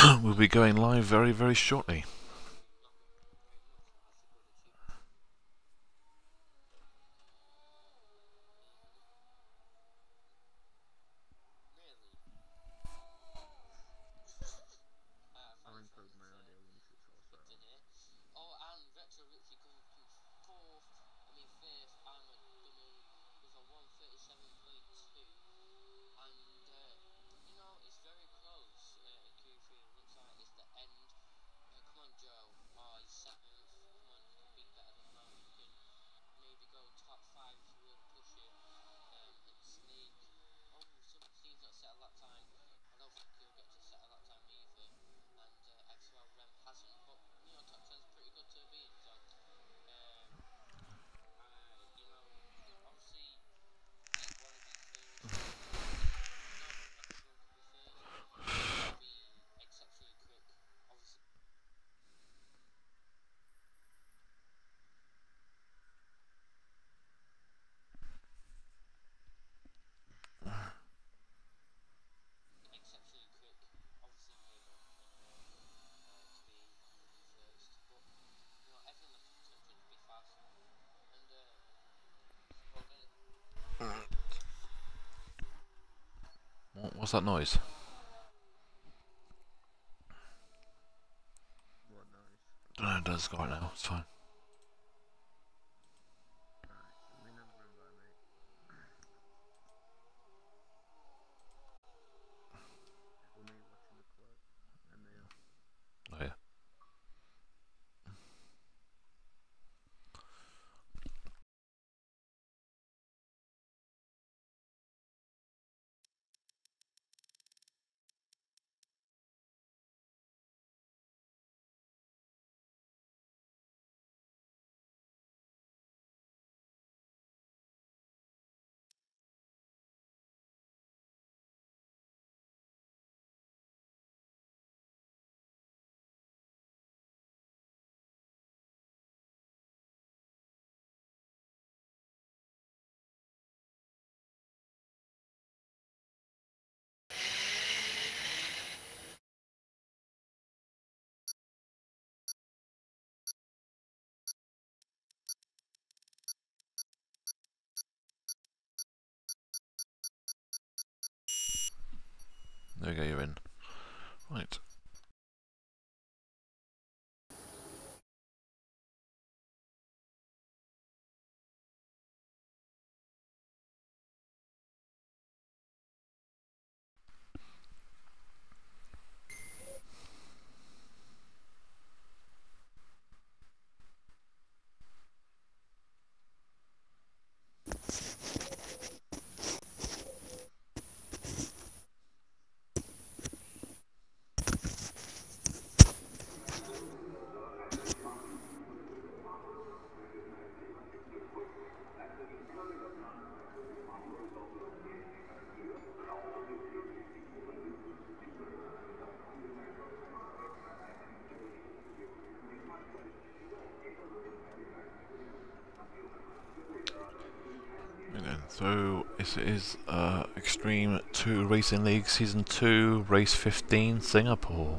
We'll be going live very, very shortly. What's that noise? What noise? Don't know, it does go right now, it's fine. Oh yeah. There we go, you're in. Right. So this is Extreme 2 Racing League Season 2, Race 15, Singapore.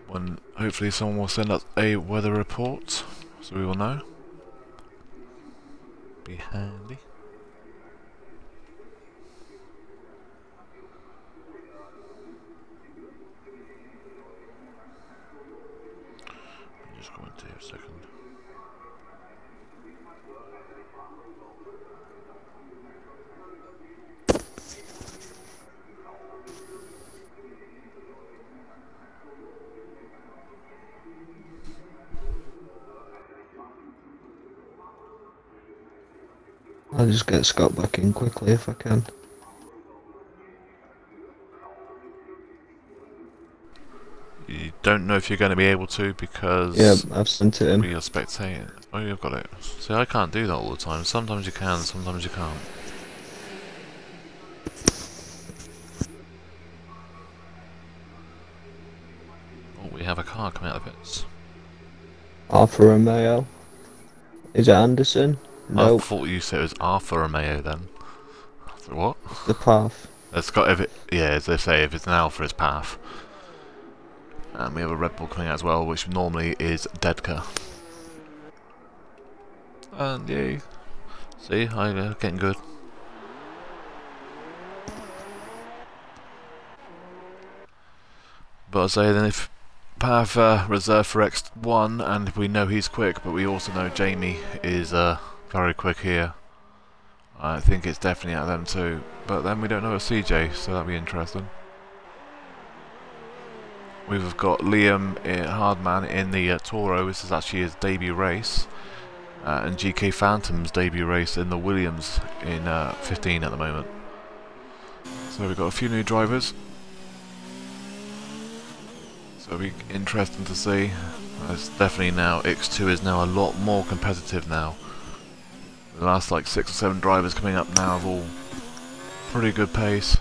When hopefully someone will send us a weather report, so we will know. Be handy. Just go into here a second. I'll just get Scott back in quickly if I can. You don't know if you're going to be able to because Yeah, I've sent it in. we are spectating. Oh, you've got it. See, I can't do that all the time. Sometimes you can, sometimes you can't. Oh, we have a car coming out of the pits. Alfa Romeo. Is it Anderson? No. I thought you said it was Arthur Romeo then. So what? It's the path. It's got if it, yeah, as they say, if it's an alpha, it's path. And we have a Red Bull coming out as well, which normally is Dedka. And yay. See, I'm getting good. But I say then if Pav reserved for X1, and we know he's quick, but we also know Jamie is very quick here. I think it's definitely out of them too. But then we don't know a CJ, so that'll be interesting. We've got Liam Hardman in the Toro. This is actually his debut race. And GK Phantom's debut race in the Williams in 15 at the moment. So we've got a few new drivers. So it'll be interesting to see. It's definitely now, X2 is now a lot more competitive now. The last like 6 or 7 drivers coming up now have all pretty good pace.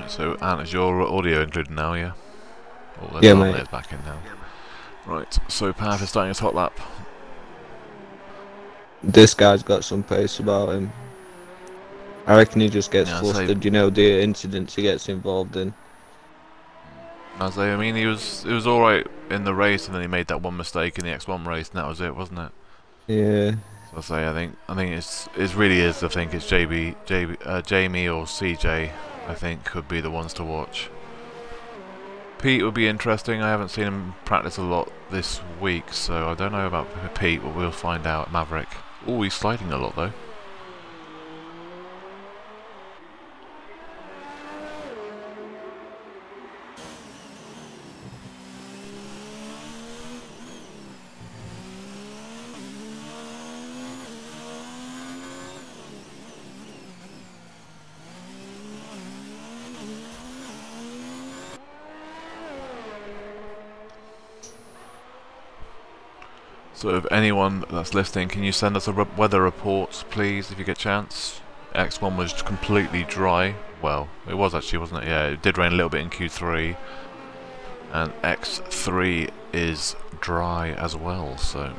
So, Ant, is your audio included now, yeah? Oh, yeah, mate. It's back in now. Right, so Pav is starting his hot lap. This guy's got some pace about him. I reckon he just gets flustered, you know, the incidents he gets involved in. I mean, he was alright in the race, and then he made that one mistake in the X1 race, and that was it, wasn't it? Yeah. So I think it really is. I think it's Jamie or CJ. I think could be the ones to watch. Pete would be interesting. I haven't seen him practice a lot this week, so I don't know about Pete, but we'll find out at Maverick. Oh, he's sliding a lot though. So if anyone that's listening, can you send us a weather report, please, if you get a chance? X1 was completely dry. Well, it was actually, wasn't it? Yeah, it did rain a little bit in Q3. And X3 is dry as well, so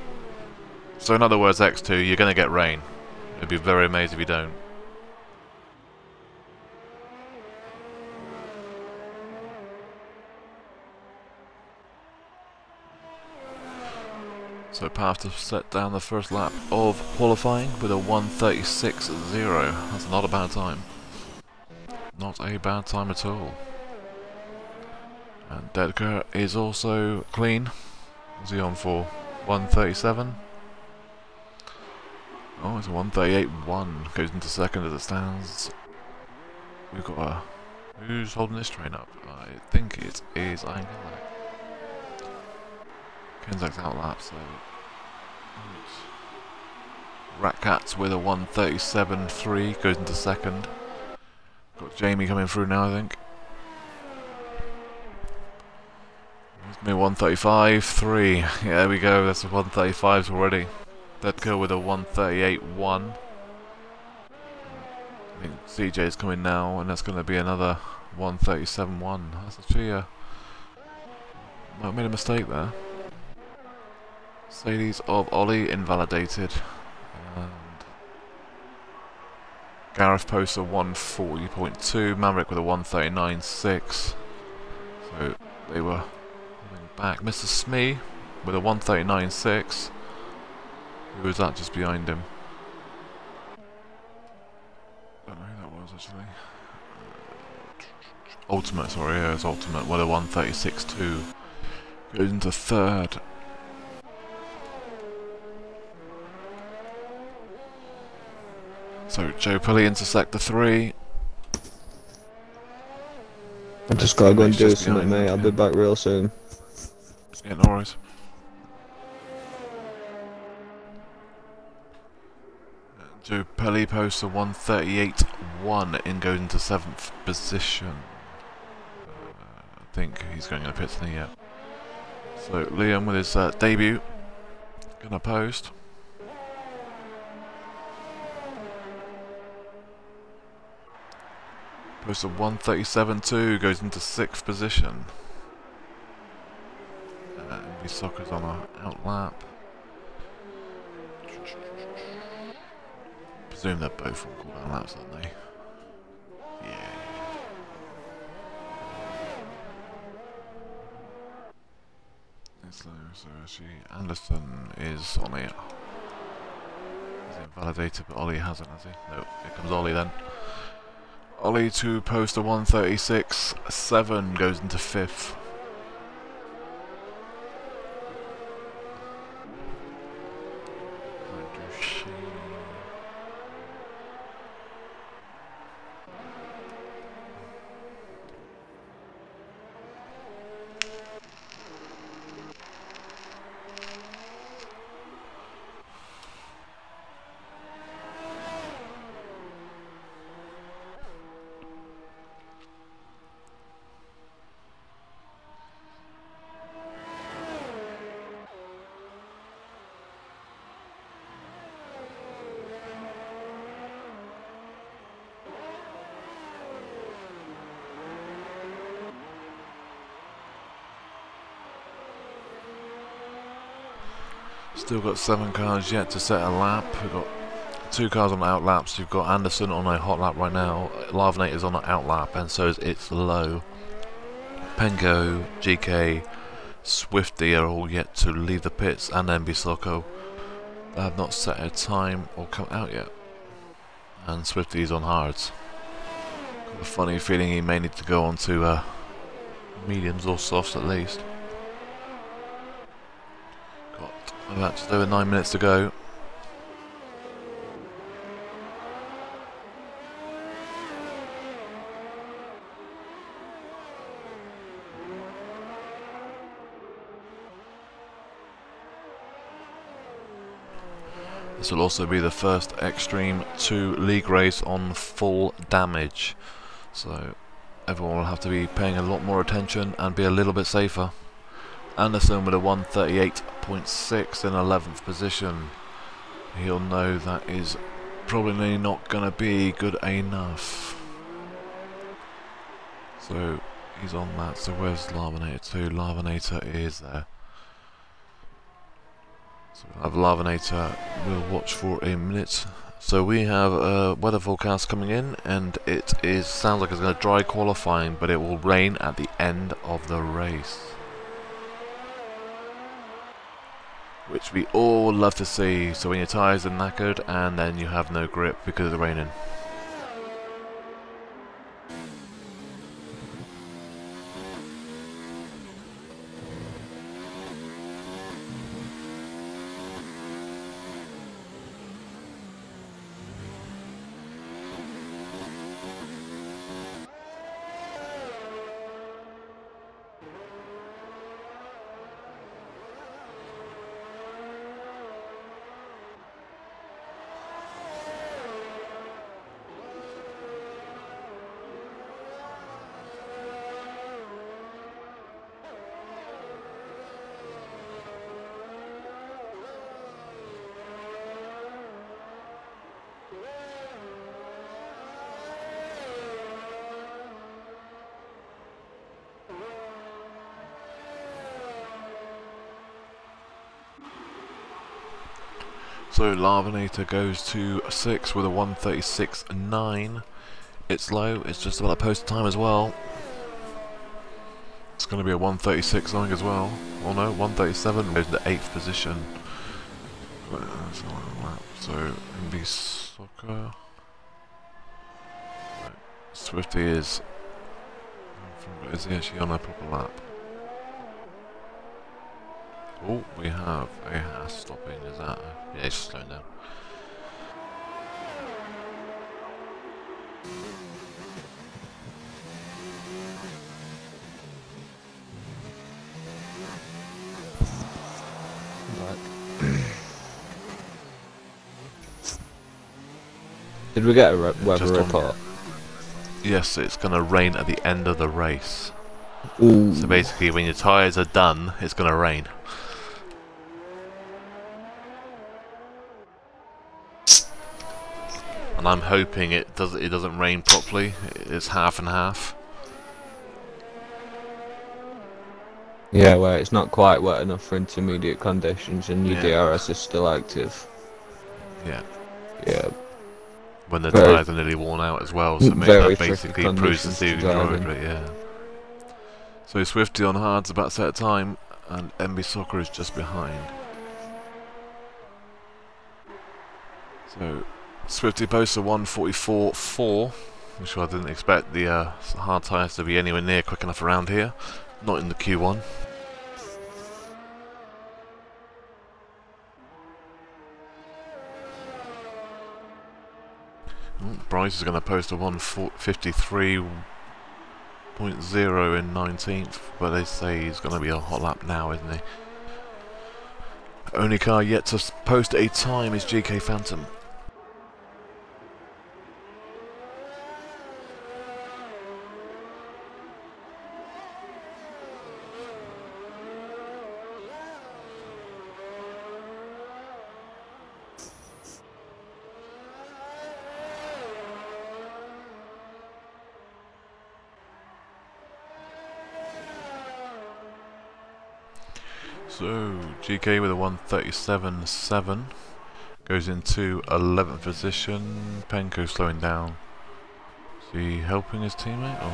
in other words, X2, you're going to get rain. It'd be very amazing if you don't. So Pav to set down the first lap of qualifying with a 1:36.0. That's not a bad time. Not a bad time at all. And Dedka is also clean. What's he on for? 1:37. Oh, it's a 1:38.1. Goes into second as it stands. We've got a... Who's holding this train up? I think it is Angela. Kenzak's out lap, so... Ratcats with a 1:37.3 goes into second. Got Jamie coming through now, I think. It's me 1:35.3. Yeah, there we go. That's the 1:35s already. Dedka with a 1:38.1. I think CJ's coming now, and that's going to be another 1:37.1. That's actually might have made a mistake there. Mercedes of Ollie invalidated. And Gareth posts a 1:40.2. Maverick with a 1:39.6. So they were holding back. Mr. Smee with a 1:39.6. Who was that just behind him? I don't know who that was actually. Ultimate, sorry, yeah, it's Ultimate with a 1:36.2. Goes into third. So Joe Pully into sector 3. I just gotta go and do something, mate. I'll be back real soon. Yeah, no worries. Joe Pelly posts a 1:38.1 and goes into 7th position. I think he's going in the pits yet. So Liam with his debut, gonna post. Posts a 1:37.2, goes into 6th position. MB Soccer's on an outlap. Presume they're both on cooldown laps, aren't they? Yeah. It's low, so actually Anderson is on it. He's invalidated, but Ollie hasn't, has he? No, here comes Ollie then. Ollie to post a 1:36.7, goes into 5th. Still got 7 cars yet to set a lap. We've got 2 cars on out laps. You've got Anderson on a hot lap right now. Larvenator is on an out lap, and so is It's Low. Pengo, GK, Swifty are all yet to leave the pits, and MB Socko. They have not set a time or come out yet. And Swifty is on hards. Got a funny feeling he may need to go on to mediums or softs at least. About just over 9 minutes to go. This will also be the first Extreme 2 league race on full damage, so everyone will have to be paying a lot more attention and be a little bit safer. Anderson with a 1:38.6 in 11th position. He'll know that is probably not going to be good enough. So he's on that. So where's Larvenator 2? Larvenator is there. So we'll have Larvenator. We'll watch for a minute. So we have a weather forecast coming in, and it sounds like it's going to dry qualifying, but it will rain at the end of the race, which we all love to see. So when your tyres are knackered and then you have no grip because of the raining. So Larvenator goes to 6 with a 1:36.9. It's low, it's just about a post time as well. It's going to be a 1:36 something as well. Oh no, 1:37 goes into 8th position. So MB Soccer. Swifty is he actually on a proper lap? Oh, we have a Haas stopping, is that? Yeah, he's slowing down. Did we get a weather report? Yes, it's going to rain at the end of the race. Ooh. So basically, when your tyres are done, it's going to rain. And I'm hoping it doesn't rain properly. It's half and half. Yeah, where it's not quite wet enough for intermediate conditions and your DRS is still active. Yeah. Yeah. When the tyres are nearly worn out as well, so that basically improves the steering road rate, yeah. So Swifty on hard's about to set a time, and MB Soccer is just behind. So Swifty posts a 1:44.4, which I didn't expect the hard tyres to be anywhere near quick enough around here. Not in the Q1. Bryce is going to post a 1:53.0 in 19th, but they say he's going to be a hot lap now, isn't he? Only car yet to post a time is GK Phantom. So GK with a 1:37.7 goes into 11th position. Penko slowing down. Is he helping his teammate or?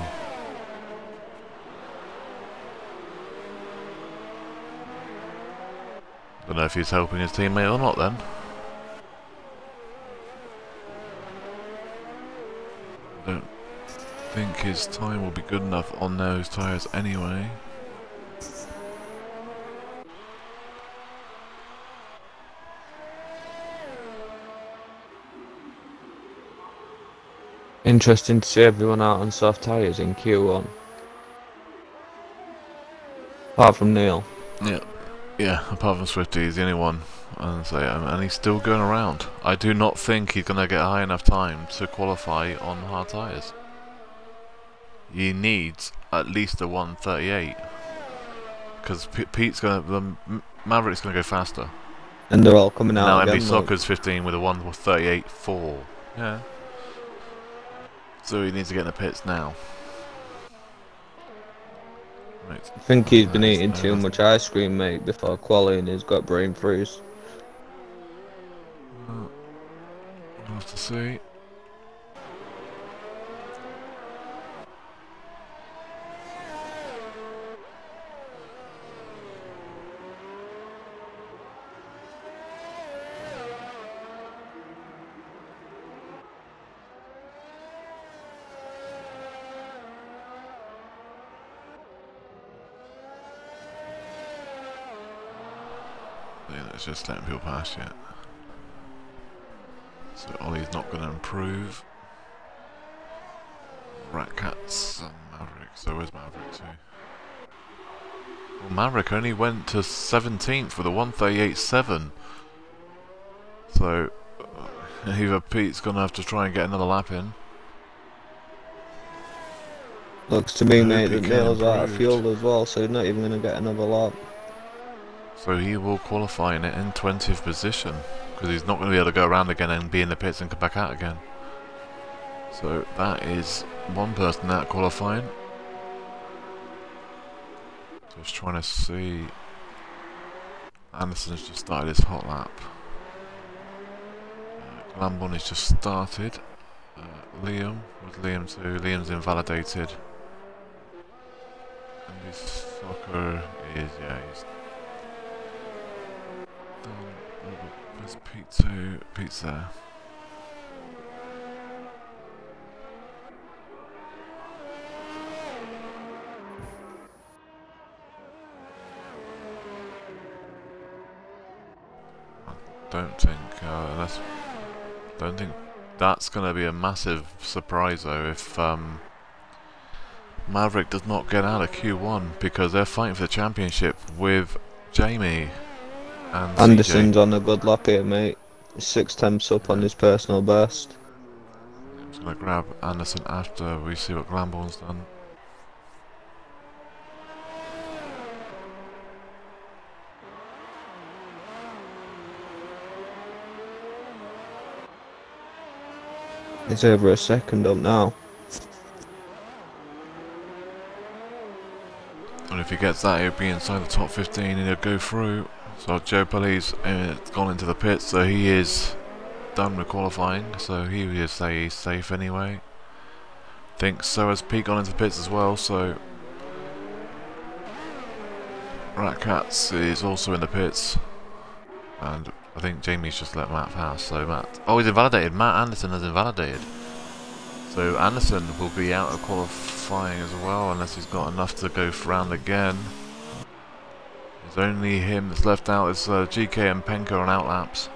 Don't know if he's helping his teammate or not then. Don't think his time will be good enough on those tyres anyway. Interesting to see everyone out on soft tyres in Q1. Apart from Neil. Yeah, apart from Swifty, he's the only one. And he's still going around. I do not think he's going to get high enough time to qualify on hard tyres. He needs at least a 1:38. Because Maverick's going to go faster. And they're all coming out now again. MB Soccer's 15 with a 1:38.4. Yeah. So he needs to get in the pits now. Right. I think he's been eating too much ice cream, mate, before quality, and he's got brain freeze. We'll have to see. It's just letting people pass yet. So Ollie's not going to improve. Ratcats and Maverick. So where's Maverick too? Well, Maverick only went to 17th with a 1:38.7. So either Pete's going to have to try and get another lap in. Looks to me, mate, that Neil's out of fuel as well, so he's not even going to get another lap. So he will qualify in 20th position, because he's not going to be able to go around again and be in the pits and come back out again. So that is one person out qualifying. Just trying to see. Anderson's just started his hot lap. Lambon has just started. Liam, with Liam too. Liam's invalidated. And his Soccer is, he's where's Pete too? Pete's there. Don't think that's going to be a massive surprise though if Maverick does not get out of Q1, because they're fighting for the championship with Jamie. And Anderson's on a good lap here, mate. 6 temps up on his personal best. Just gonna grab Anderson after we see what Glamborn's done. It's over a second up now. And if he gets that, he'll be inside the top 15 and he'll go through. So Joe Pully's gone into the pits, so he is done with qualifying, so he would say he's safe anyway. Think so has Pete gone into the pits as well, so Ratcats is also in the pits. And I think Jamie's just let Matt pass, so Matt... Oh, he's invalidated. Matt Anderson has invalidated. So Anderson will be out of qualifying as well, unless he's got enough to go round again. It's only him that's left out. It's GK and Penko on outlaps.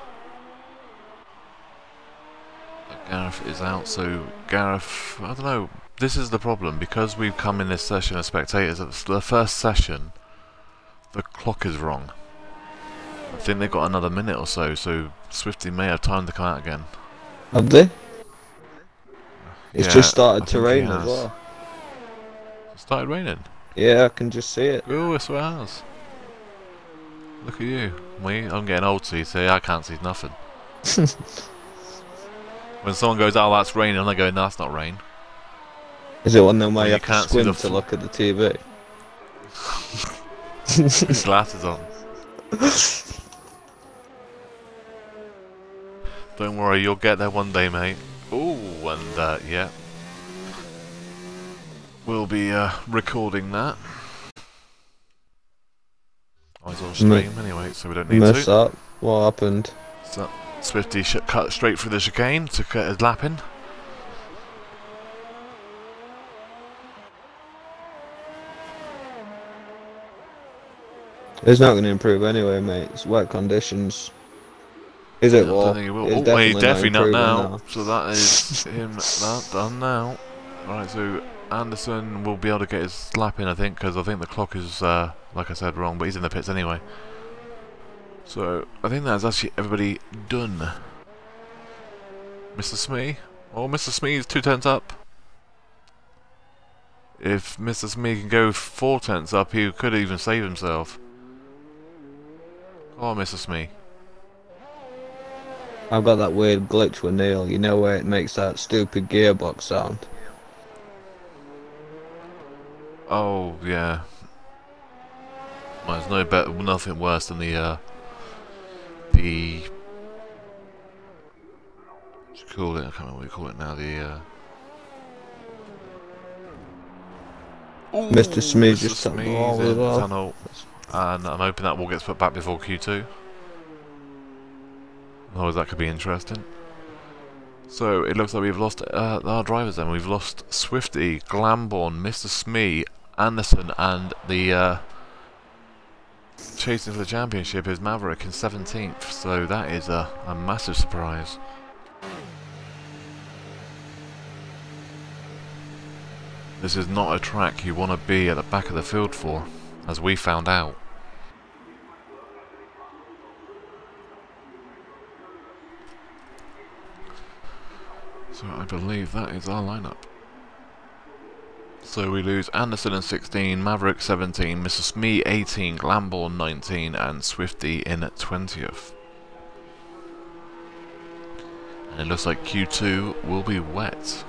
Gareth is out, so Gareth... I don't know. This is the problem, because we've come in this session as spectators. At the first session, the clock is wrong. I think they've got another minute or so, so Swifty may have time to come out again. Have they? It's Yeah, just started to rain as well. It started raining? Yeah, I can just see it. Oh, yes it has. Look at you. I'm getting old, so you see, I can't see nothing. When someone goes, oh, that's raining, and I go, no, that's not rain. Is it one of them where you have to can't squint to look at the TV? With glasses on. Don't worry, you'll get there one day, mate. Ooh, and yeah. We'll be recording that. Eyes on stream anyway, so we don't need Mess to. up. What happened? So, Swifty cut straight through the chicane to get his lap in. It's not going to improve anyway, mate. It's wet conditions. Is it? Well, he's definitely not now. So that is him that done now. Alright, so Anderson will be able to get his lap in, I think, because I think the clock is, like I said, wrong, but he's in the pits anyway. So I think that's actually everybody done. Mr. Smee? Oh, Mr. Smee's 2 tenths up. If Mr. Smee can go 4 tenths up, he could even save himself. Oh, Mr. Smee. I've got that weird glitch with Neil, you know, where it makes that stupid gearbox sound. Oh, yeah. Well, there's no better, nothing worse than the what do you call it? I can't remember what you call it now. Ooh, Mr. Smee just took the Smee's wall in as well. tunnel, and I'm hoping that wall gets put back before Q2. Otherwise, that could be interesting. So it looks like we've lost our drivers. Then we've lost Swifty, Glamborn, Mr. Smee, Anderson, and the chasing for the championship is Maverick in 17th. So that is a massive surprise. This is not a track you want to be at the back of the field for, as we found out. So I believe that is our lineup. So we lose Anderson in 16, Maverick 17, Mr. Smee 18, Glamborn 19, and Swifty in 20th. And it looks like Q2 will be wet.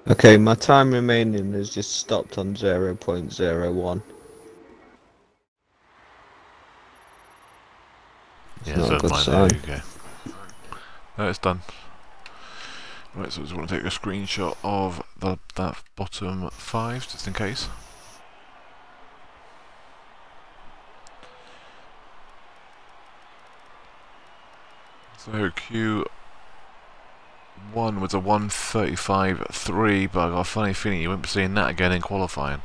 Okay, my time remaining has just stopped on 0.01. Yeah, so mine, there you go. No, it's done. Right, so we just want to take a screenshot of that bottom 5, just in case. So one was a 1:35.3, but I got a funny feeling you won't be seeing that again in qualifying.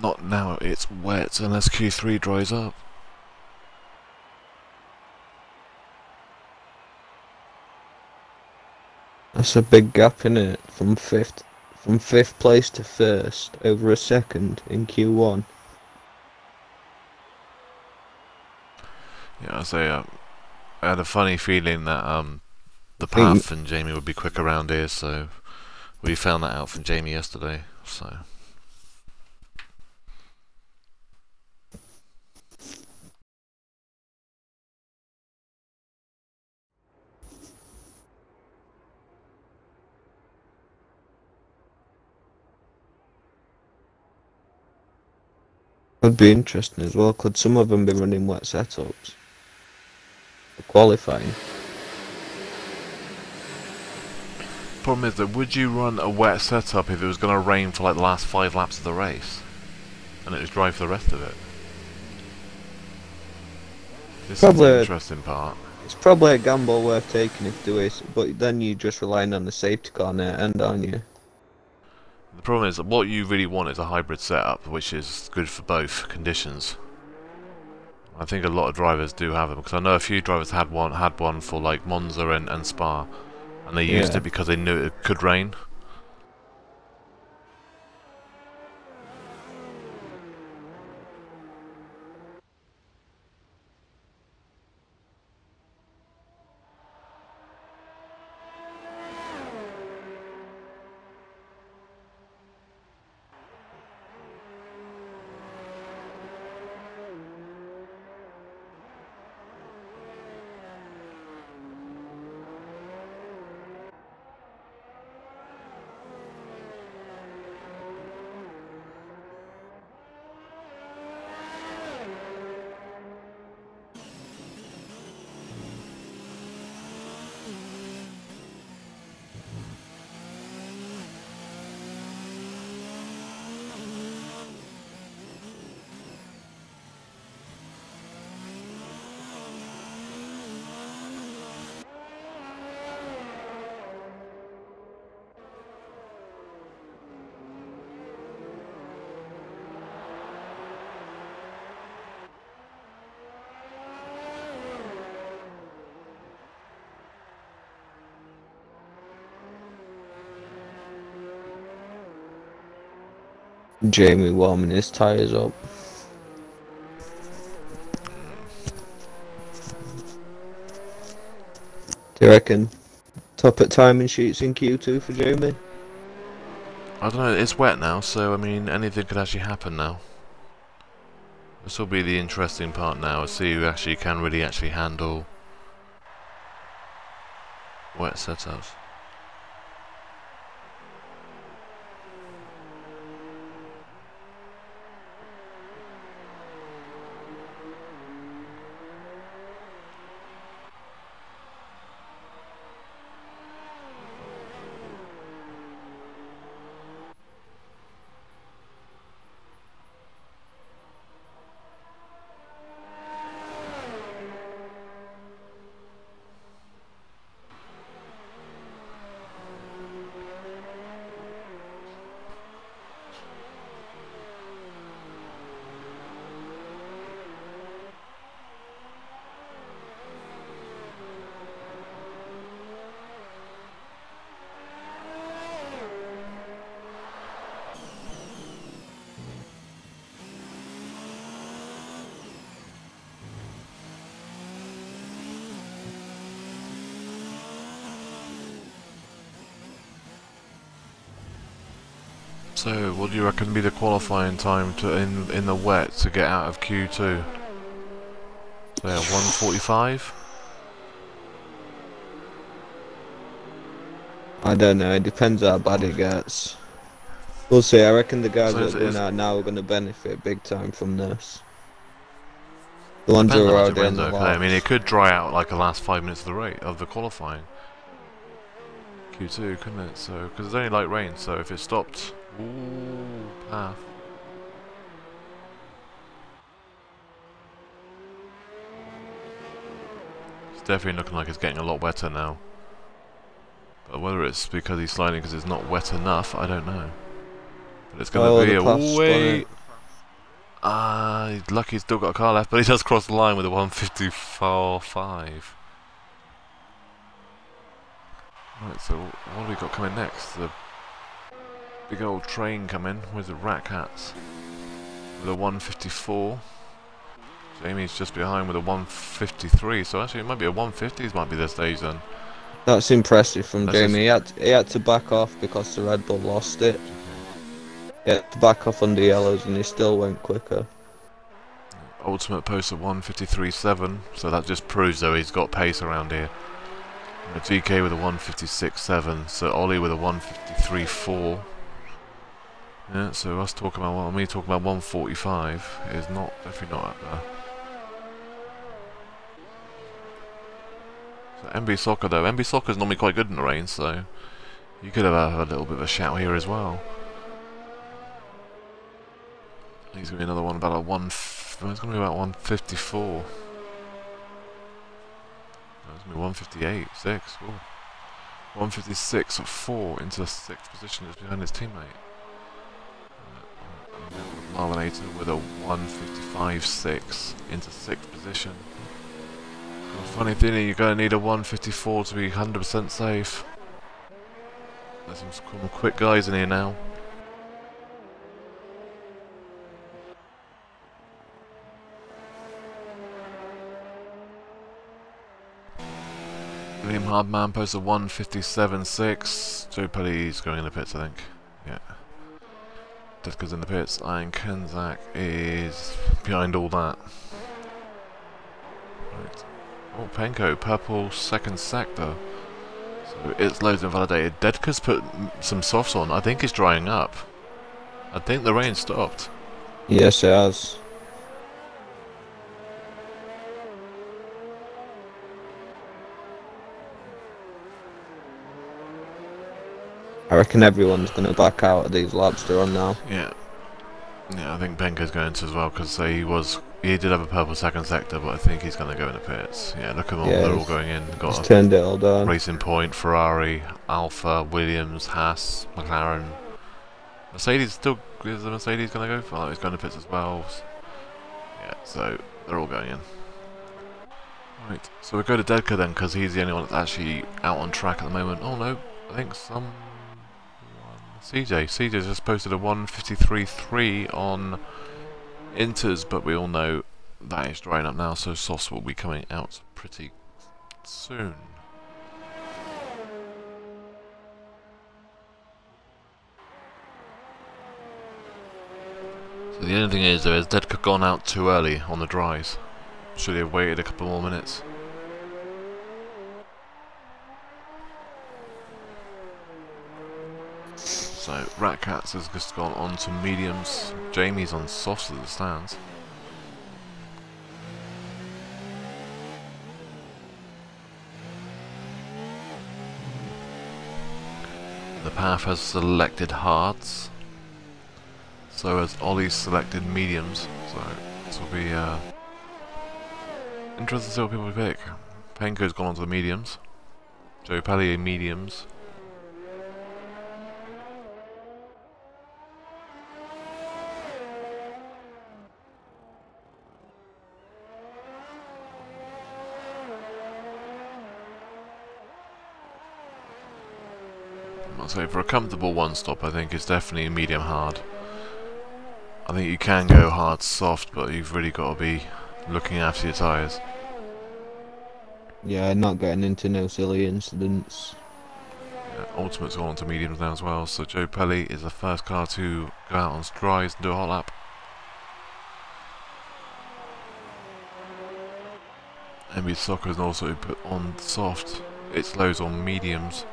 Not now, it's wet unless Q3 dries up. That's a big gap in it, from fifth place to first, over a second in Q1. Yeah, I say I had a funny feeling that the path and Jamie would be quick around here, so we found that out from Jamie yesterday. So. Would be interesting as well. Could some of them be running wet setups for qualifying? Problem is that would you run a wet setup if it was going to rain for like the last 5 laps of the race, and it was dry for the rest of it? This is the interesting part. It's probably a gamble worth taking if there is, but then you're just relying on the safety car near end, aren't you? The problem is that what you really want is a hybrid setup, which is good for both conditions. I think a lot of drivers do have them, because I know a few drivers had one for like Monza and Spa, and they used it because they knew it could rain. Jamie warming his tyres up. Do you reckon top at timing sheets in Q2 for Jamie? I don't know, it's wet now, so I mean anything could actually happen now. This will be the interesting part now, see who actually can really handle wet setups. So, what do you reckon be the qualifying time to in the wet to get out of Q2? So yeah, 1:45. I don't know. It depends how bad it gets. We'll see. I reckon the guys that are going out now are going to benefit big time from this. The ones who are already on the I mean, it could dry out like the last 5 minutes of the of the qualifying. Q2, couldn't it? So, because it's only light rain, so if it stopped, ooh, path. definitely looking like it's getting a lot wetter now. But whether it's because he's sliding because it's not wet enough, I don't know. But it's going to be a way... he's lucky he's still got a car left, but he does cross the line with a 154.5. Right, so what have we got coming next? The big old train coming with the Rat Cats with a 154. Jamie's just behind with a 153, so actually it might be a 150s might be the stage then. That's impressive from Jamie. He had to back off because the Red Bull lost it. He had to back off on the yellows and he still went quicker. Ultimate post at 153.7, so that just proves though he's got pace around here. And a GK with a 156.7, so Ollie with a 153.4. Yeah, so us talking about me talking about 145 is definitely not up there. So MB Soccer though, MB Soccer is normally quite good in the rain, so you could have a little bit of a shout here as well. He's going to be another one about it's going to be about 154. It's going to be 158.6. 156.4 into 6th position just behind his teammate. Marlinator with a 155.6 into 6th position. Well, funny thing, you're going to need a 154 to be 100% safe. There's some quick guys in here now. Liam Hardman posts a 157.6. Joe Pelly's going in the pits, I think. Yeah. Deadker's in the pits, and Kenzak is behind all that. Right. Oh, Penko, purple 2nd sector. So it's loads invalidated. Deadker's put some softs on. I think it's drying up. I think the rain stopped. Yes, it has. I reckon everyone's going to back out of these laps they're on now. Yeah. Yeah, I think Penko's going to as well, because he did have a purple 2nd sector, but I think he's going to go in the pits. Yeah, look at them all, they're all going in. Got he's turned it all down. Racing Point, Ferrari, Alfa, Williams, Haas, McLaren. Mercedes still, is the Mercedes going to go? Oh, he's going to pits as well. Yeah, so they're all going in. Right, so we'll go to Deadker then, because he's the only one that's actually out on track at the moment. Oh no, I think CJ's just posted a 153.3 on Inters, but we all know that is drying up now, so softs will be coming out pretty soon. So the only thing is, though, has Deadker gone out too early on the dries? Should he have waited a couple more minutes? So Ratcats has just gone on to mediums. Jamie's on softs at the stands. The path has selected hards. So has Ollie's selected mediums. So this will be interesting to see what people pick. Penko's gone on to the mediums. Joe Pellier mediums. So for a comfortable one stop, I think it's definitely medium hard. I think you can go hard soft, but you've really got to be looking after your tyres. Yeah, not getting into no silly incidents. Yeah, Ultimate's gone on to mediums now as well, so Joe Pelly is the first car to go out on dries and do a hot lap. MB Soccer has also put on soft, its lows on mediums.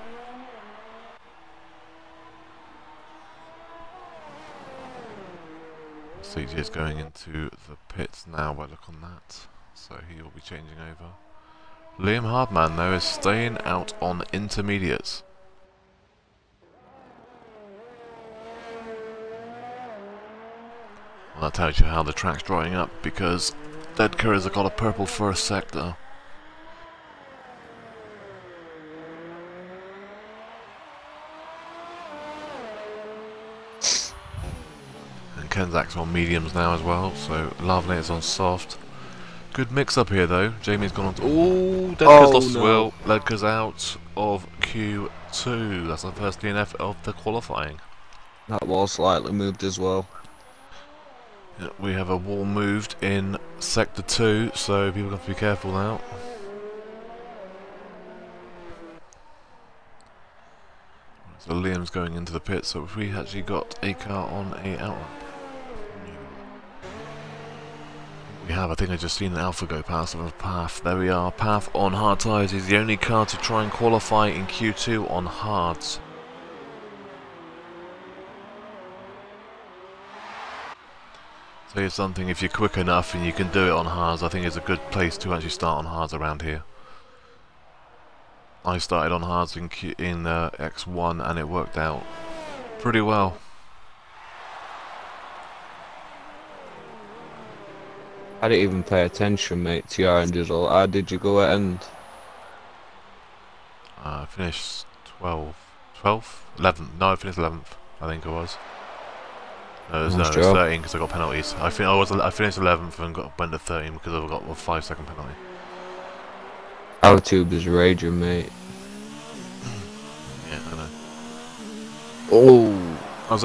CJ is going into the pits now by look on that, so he will be changing over. Liam Hardman though is staying out on intermediates. Well, that tells you how the track's drying up, because Deadker has got a purple first sector. Kenzak's on mediums now as well, so Lavinator's on soft. Good mix up here though. Jamie's gone on to... Oh, Dedka's lost his wheel. Ledka's out of Q2. That's the first DNF of the qualifying. That wall slightly moved as well. Yeah, we have a wall moved in Sector 2, so people have to be careful now. So Liam's going into the pit, so if we actually got a car on a outrun. We have, I think I just seen an Alpha go past of a Path. There we are, Path on hard tyres. He's the only car to try and qualify in Q2 on hards. So here's something, if you're quick enough and you can do it on hards, I think it's a good place to actually start on hards around here. I started on hards in X1 and it worked out pretty well. I didn't even pay attention, mate, to your end result. How did you go at end? I finished 12th? 11th? No, I finished 11th, I think it was. No, it was 13 because I got penalties. I finished 11th and went to 13 because I got a 5-second penalty. Our tube is raging, mate. Yeah, I know. Oh! I was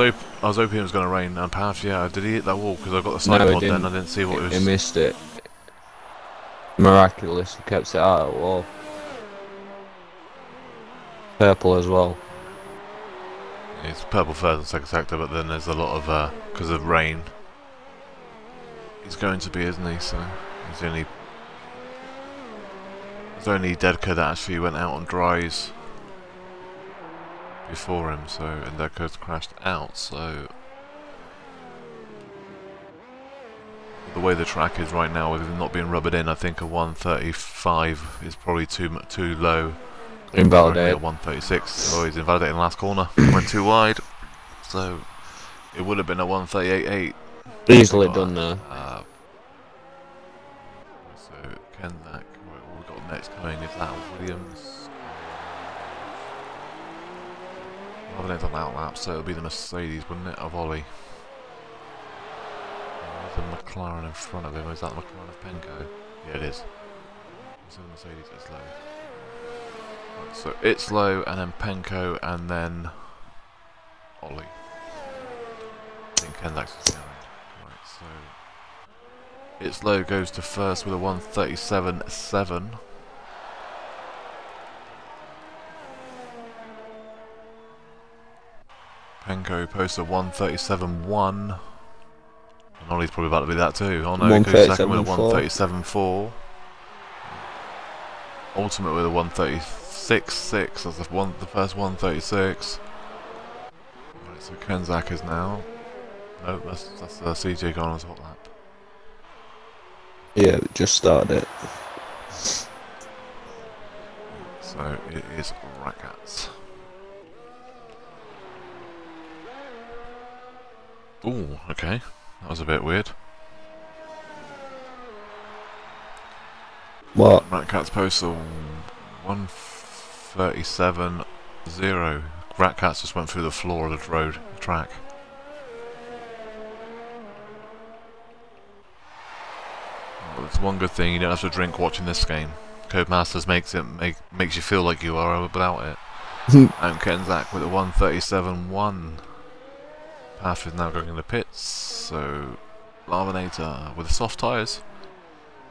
hoping it was going to rain, and Path, yeah, did he hit that wall? Because I got the side pod then, I didn't see what it was. He missed it. Miraculous, he kept it out of the wall. Purple as well. It's purple first and second sector, but then there's a lot of, because of rain. He's going to be, isn't he? So, he's only Dedka that actually went out on dries before him, so, and Dedka's crashed out, so the way the track is right now with it not being rubbered in, I think a 135 is probably too low. Invalidated. 136. Oh, he's invalidated in the last corner. Went too wide, so it would have been a 138.8. Easily done there. So Kenzak, right, what we've got next coming is that Williams. Rather than on outlap, so it'll be the Mercedes, wouldn't it, of Ollie? There's a McLaren in front of him. Is that the McLaren of Penco? Yeah, it is. So the Mercedes is low. Right, so it's low, and then Penco, and then Ollie. I think Kenzak's behind. Right, so it's low goes to first with a 137.7. Penco posts a 137.1. And Ollie's probably about to be that too. Oh no, he goes second with a 137.4. Ultimate with a 136.6. That's the first 136. Right, so Kenzak is now. No, that's CJ gone on his hot lap. Yeah, we just started it. So it is Rakats. Ooh, okay. That was a bit weird. What? Ratcats posts a 137.0. Ratcats just went through the floor of the road track. Well, it's one good thing, you don't have to drink watching this game. Codemasters makes you feel like you are without it. And Kenzak with a 137.1. Path is now going in the pits, so Lavinator with the soft tyres.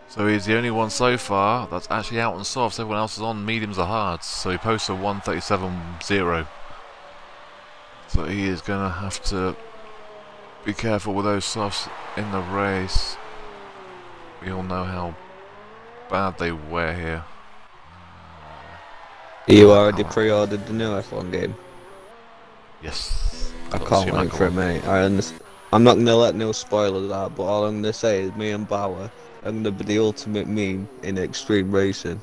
So he's the only one so far that's actually out on softs. Everyone else is on mediums or hards. So he posts a 137.0. So he is going to have to be careful with those softs in the race. We all know how bad they wear here. You already pre-ordered the new F1 game? Yes. I can't wait for it, mate. I'm not going to let no spoilers out, but all I'm going to say is me and Bauer are going to be the ultimate meme in extreme racing.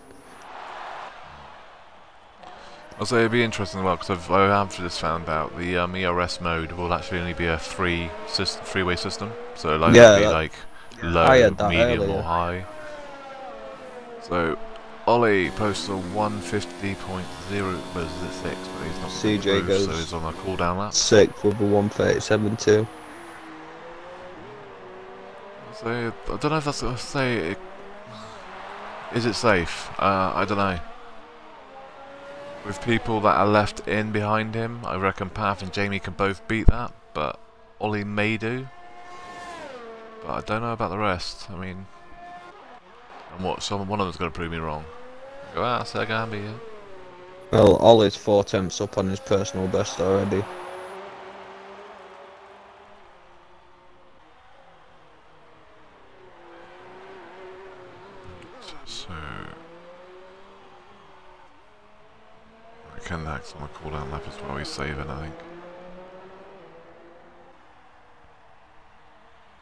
I'll say it'd be interesting as well, because I have just found out the ERS mode will actually only be a three-way system. So like, yeah, it'll be like low, medium or high. So Ollie posts a 150.0, but is it 6? But he's not CJ goes so he's on a cool down lap. 6 with a 137.2. So I don't know if that's going to say. Is it safe? I don't know. With people that are left in behind him, I reckon Path and Jamie can both beat that, but Ollie may do. But I don't know about the rest. I mean, and one of them's going to prove me wrong. Go out, say I can be here. Well, Ollie's 4 attempts up on his personal best already. So Ken Dax on the cooldown lap as well. He's saving, I think.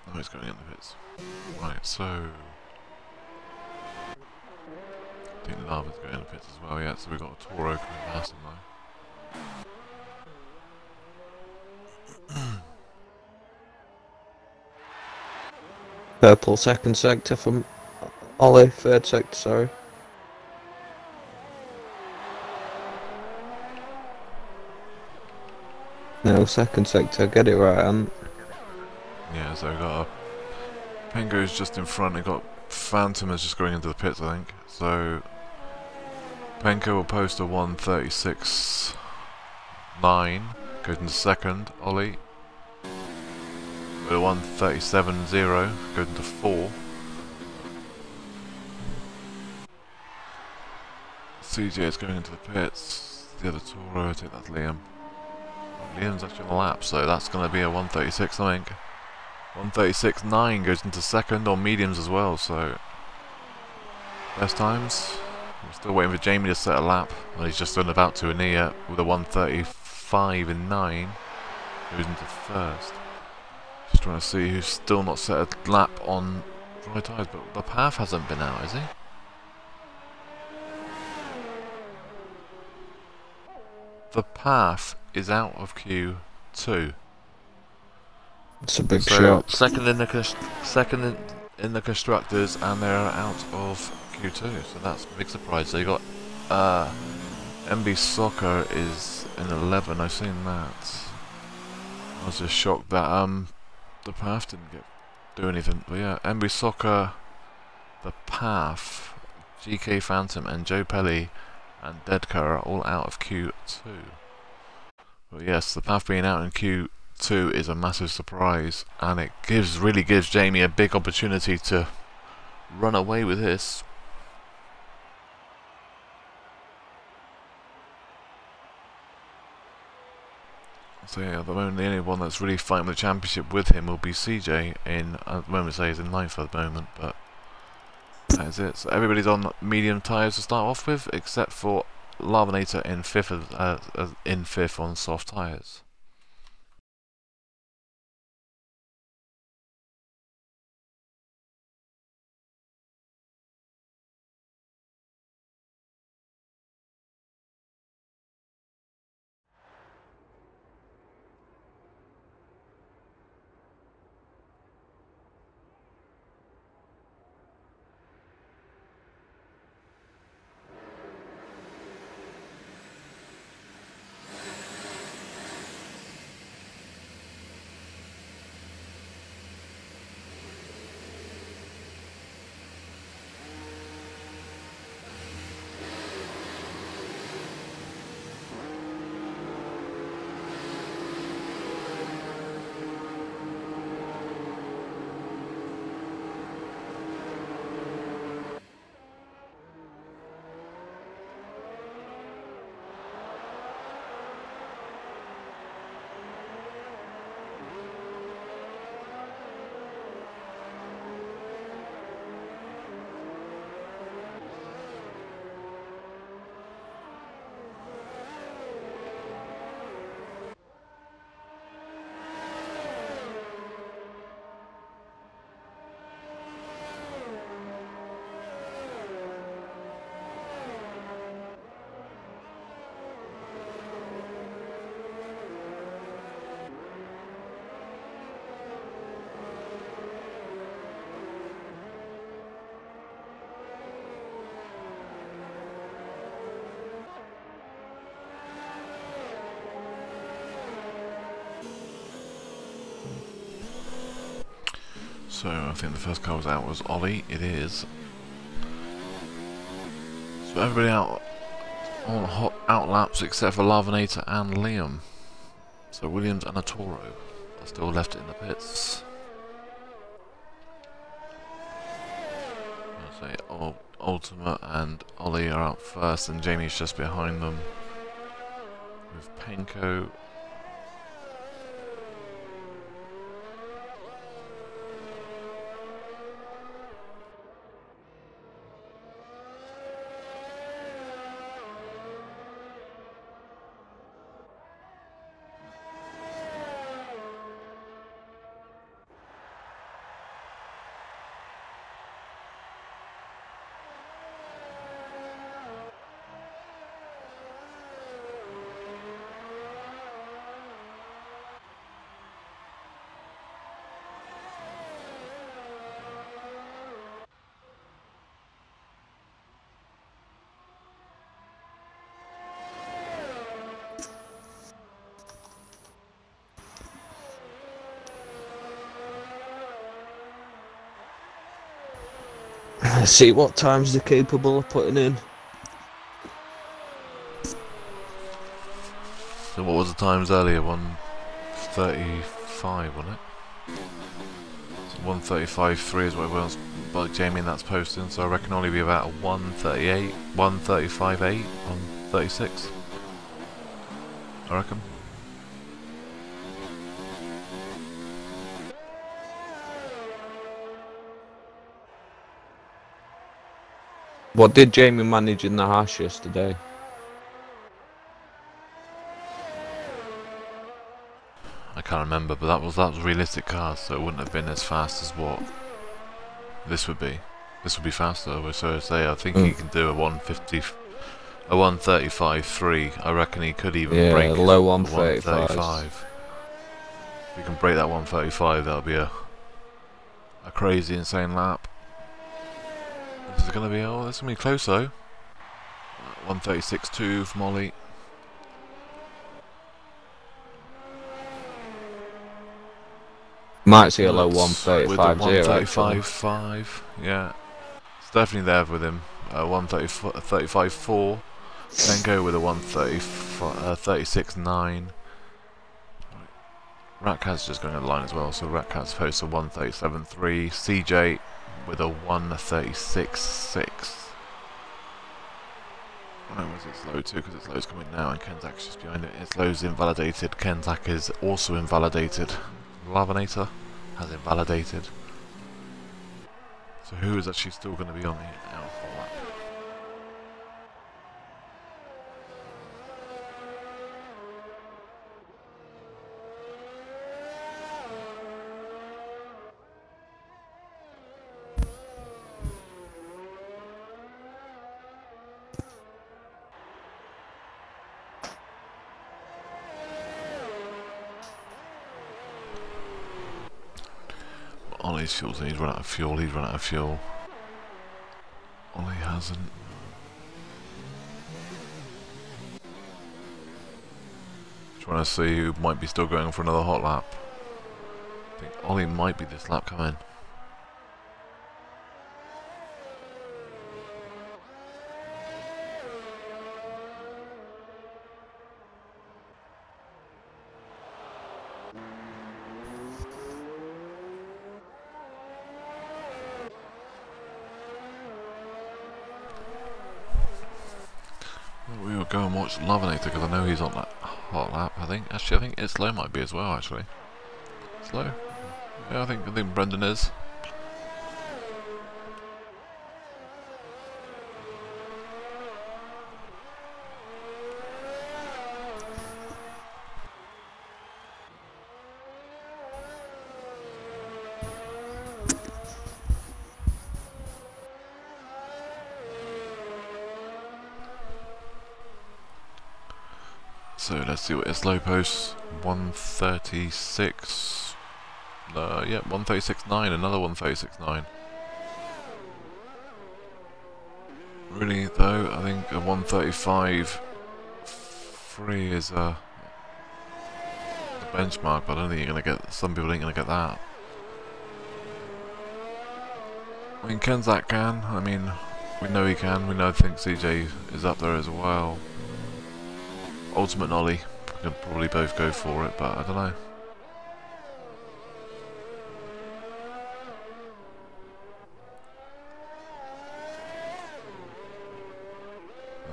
Oh, he's going in the pits. Right, so I think Lava's going in the pits as well. Yeah, so we've got a Toro coming past him though. Purple second sector from Ollie, third sector, sorry. No, second sector, get it right, Ant. Yeah, so we've got Pengo's just in front, we've got Phantom is just going into the pits, I think. So Penko will post a 136.9, goes into second. Ollie with a 137.0, goes into 4. CJ is going into the pits. The other Toro, I think that's Liam. Liam's actually on the lap, so that's going to be a 136, I think. 136.9 goes into second on mediums as well, so best times. We're still waiting for Jamie to set a lap, and he's just about to Ania with a 135.9 goes into first. Just trying to see who's still not set a lap on dry tyres, but the Path hasn't been out, has he? The Path is out of Q2. It's a big shot. Second in the constructors, and they're out of Q2. So that's a big surprise. So you got MB Soccer is in 11. I've seen that. I was just shocked that the Path didn't do anything. But yeah, MB Soccer, the Path, GK Phantom, and Joe Pelly and Deadcar are all out of Q2. But yes, the Path being out in Q2 is a massive surprise, and it really gives Jamie a big opportunity to run away with this. So yeah, at the moment the only one that's really fighting the championship with him will be CJ in, at the moment say he's in 9th at the moment, but that is it. So everybody's on medium tyres to start off with, except for Larvinator in 5th on soft tyres. So I think the first car was out was Ollie. It is. So everybody out on hot out laps except for Lavinator and Liam. So Williams and Toro are still left in the pits. I'll say Ultimate and Ollie are out first, and Jamie's just behind them. With Penko. Let's see what times they're capable of putting in. So what was the times earlier? 1:35, wasn't it? So 1:35.3 is what everyone's, but Jamie and that's posting, so I reckon only be about 1:38, 1:35.8, 1:36. I reckon. What did Jamie manage in the hash yesterday? I can't remember, but that was realistic cars, so it wouldn't have been as fast as what this would be. This would be faster, so I say I think he can do a 150, a 1:35.3. I reckon he could even break low 1:35. If he can break that 1:35, that'll be a crazy, insane lap. This is gonna be this is gonna be close though. 1:36.2 from Ollie. Might see a low 1:35.0. 1:35.5, yeah. It's definitely there with him. 1:35.4. Then go with a 1:36.9. Ratcat's just going on the line as well, so Ratcat's posts a 1:37.3. CJ with a 1:36.6. Right, where's it slow too? Because it's low's coming now and Kenzak's just behind it. It's low's invalidated. Kenzak is also invalidated. Lavinator has invalidated. So who is actually still going to be on the alpha lap? Ollie's fuel's and he's run out of fuel, he's run out of fuel. Ollie hasn't. Trying to see who might be still going for another hot lap. I think Ollie might be this lap coming. We will go and watch Lavinator because I know he's on that hot lap. I think it's low might be as well. Actually, slow. Yeah, I think Brendan is. So let's see what his low posts. 1:36. Yeah, 1:36.9. Another 1:36.9. Really though, I think a 1:35.3 is the benchmark, but I don't think you're gonna get. Some people ain't gonna get that. I mean, Kenzak can. I mean, we know he can. We know I think CJ is up there as well. Ultimate Nolly. We can probably both go for it, but I don't know.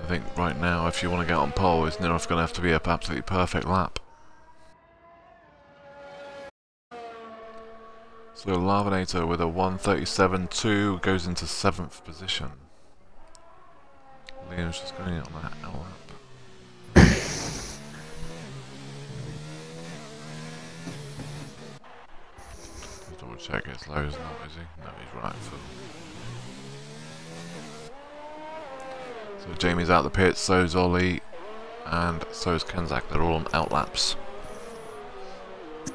I think right now, if you want to get on pole, it's near enough going to have to be a absolutely perfect lap. So Larvinator with a 1:37.2 goes into 7th position. Liam's just going on that L lap. Just double check it's low, isn't it? Is he? No, he's right full. So Jamie's out the pits, so's Ollie, and so's Kenzak. They're all on out laps. I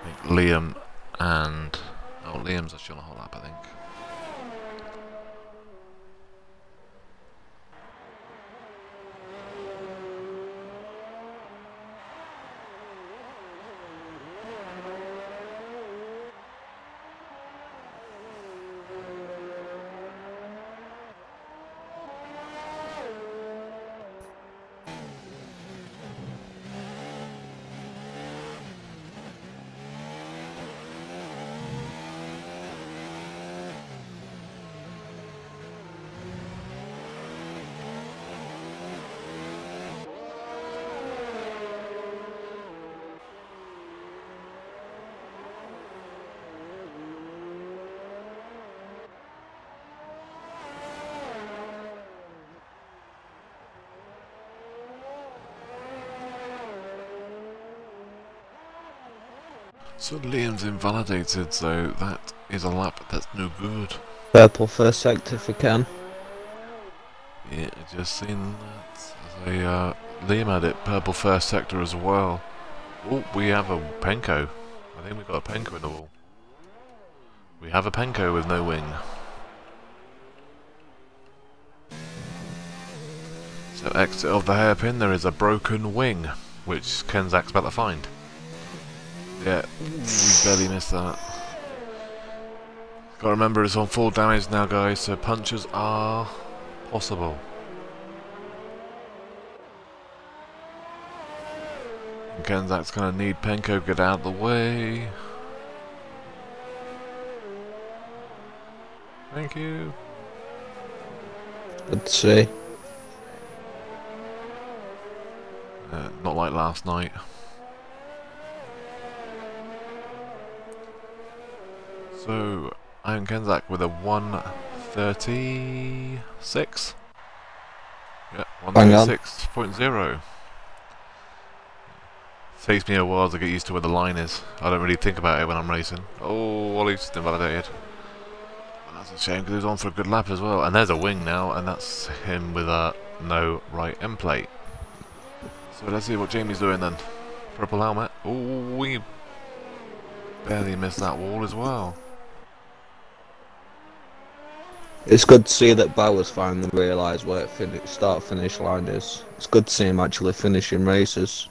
think Liam and... oh, Liam's actually on a whole lap, I think. So Liam's invalidated, so that is a lap that's no good. Purple first sector if we can. Yeah, just seen that. Liam had it, purple first sector as well. Oh, we have a Penko. I think we've got a Penko in the wall. We have a Penko with no wing. So exit of the hairpin, there is a broken wing, which Kenzak's about to find. Yeah, we barely missed that. Gotta remember it's on full damage now, guys, so punches are possible. And Kenzak's gonna need Penko, get out of the way. Thank you. Good to see. Not like last night. So, I'm Kenzak with a 1:36. Yeah, 1:36.0. Takes me a while to get used to where the line is. I don't really think about it when I'm racing. Oh, Ollie's just invalidated. That's a shame because he was on for a good lap as well. And there's a wing now, and that's him with a no right end plate. So let's see what Jamie's doing then. Purple helmet. Oh, we barely missed that wall as well. It's good to see that Bauer's finally realised where start-finish line is. It's good to see him actually finishing races.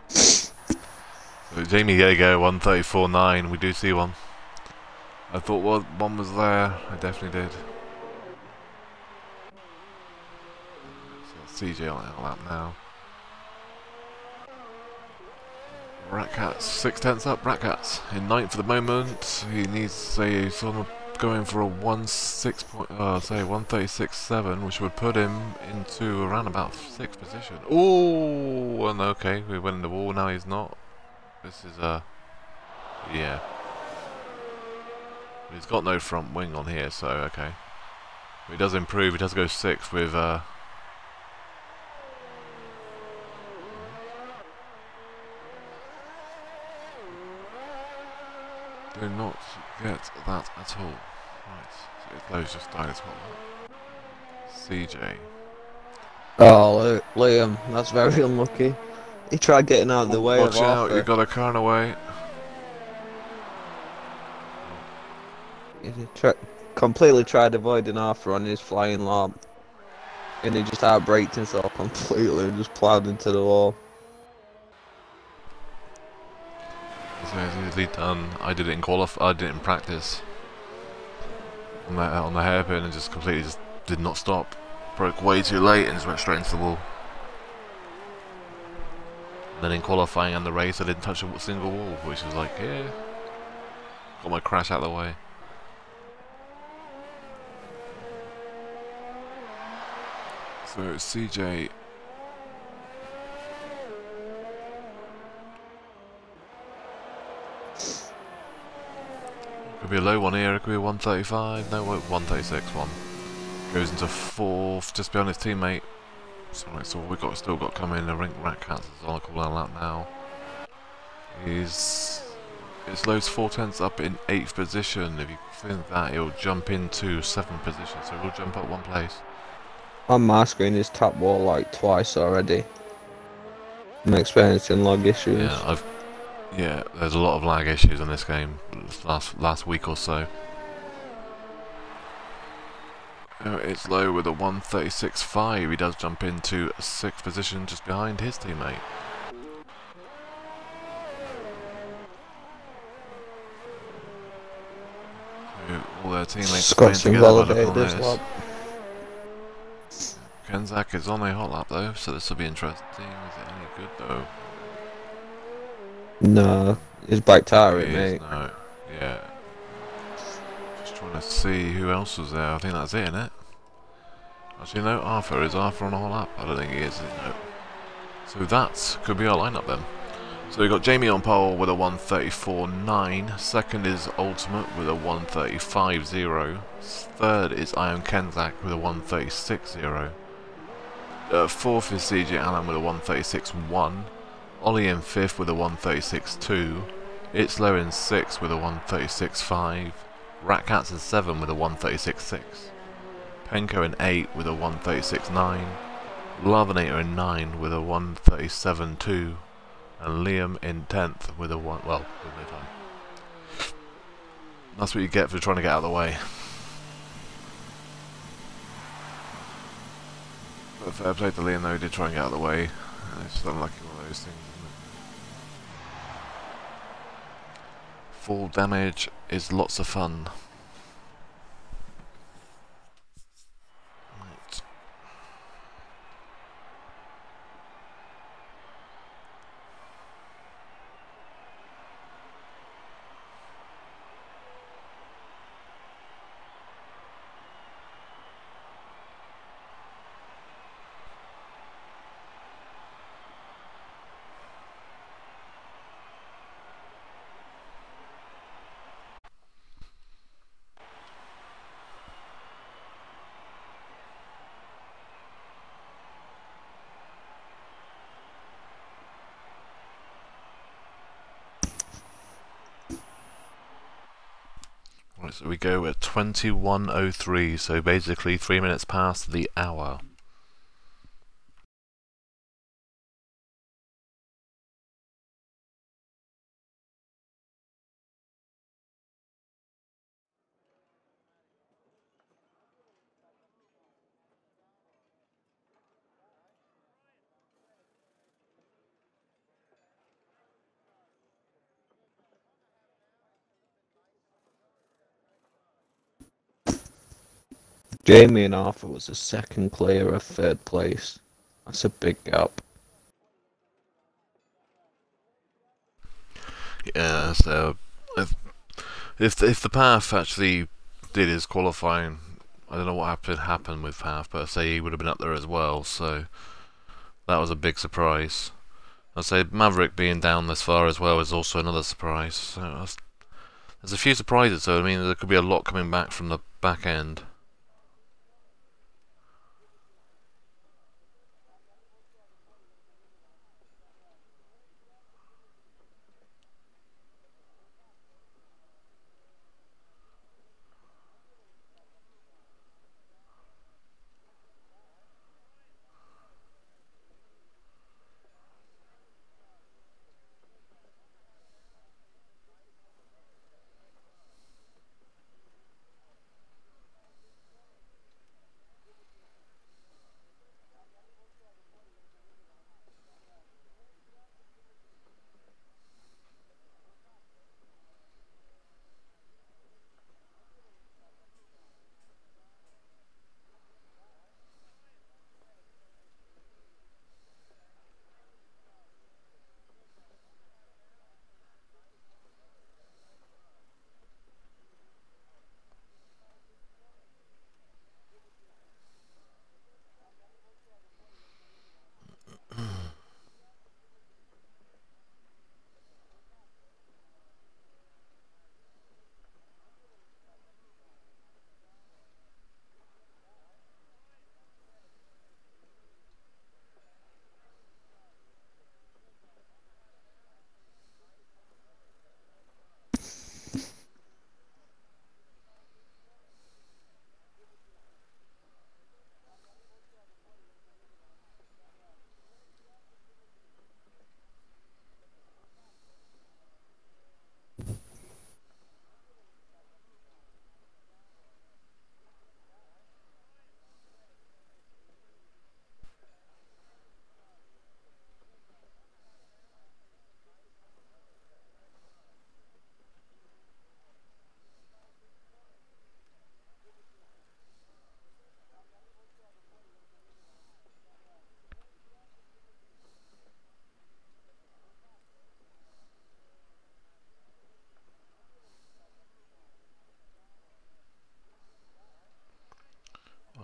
So Jamie, there you go, 1:34.9. We do see one. I thought one was there. I definitely did. So CJ on our lap now. Ratcats, 6/10 up. Ratcats in 9th for the moment. He needs someone going for a 1:36.7, which would put him into around about 6th position. Oh, and okay, we went in the wall. Now he's not. This is yeah. He's got no front wing on here, so okay. But he does improve. He does go 6th with do not get that at all. Right, so those just died as well. CJ. Oh, Liam, that's very unlucky. He tried getting out of the way of Watch out, you got a car in the way. He completely tried avoiding Arthur on his flying lob. And he just outbraked himself completely and just ploughed into the wall. So it's easily done. I did it in I did it in practice on the hairpin and just completely just did not stop. Broke way too late and just went straight into the wall. And then in qualifying and the race, I didn't touch a single wall, which was like, yeah, got my crash out of the way. So CJ. Could be a low one here, it could be a 135, no, 136 one. Goes into fourth, just behind his teammate. So we've still got coming. The Rat Cats is on a couple of lap now. It's loads 4/10 up in 8th position. If you think that, he'll jump into 7th position, so he'll jump up one place. On my screen is top wall like twice already. I'm experiencing lag issues. Yeah, there's a lot of lag issues in this game last week or so. It's low with a 136.5. He does jump into 6th position just behind his teammate. All their teammates playing together. Kenzak is on a hot lap though, so this will be interesting. Is it any good though? No, his back tire, mate. No, yeah. Just trying to see who else was there. I think that's it, innit? Actually, no, Arthur. Is Arthur on a whole lap? I don't think he is, no. So that could be our lineup then. So we've got Jamie on pole with a 134.9. Second is Ultimate with a 135.0. Third is Ion Kenzak with a 136.0. Fourth is CJ Allen with a 136.1. Ollie in 5th with a 136.2. It's Low in 6th with a 136.5. Ratcats in 7 with a 136.6. Penko in 8 with a 136.9. Lavinator in 9 with a 137.2. And Liam in 10th with a with no time. That's what you get for trying to get out of the way. But fair play to Liam though, he did try and get out of the way. It's just unlucky one of those things, isn't it? Full damage is lots of fun. Right. Right, so we go at 21:03, so basically 3 minutes past the hour. Jamie and Arthur was a second clear of 3rd place. That's a big gap. Yeah, so if the Path actually did his qualifying, I don't know what happened with Path, but I'd say he would have been up there as well. So that was a big surprise. I'd say Maverick being down this far as well is also another surprise. So there's a few surprises. So I mean, there could be a lot coming back from the back end.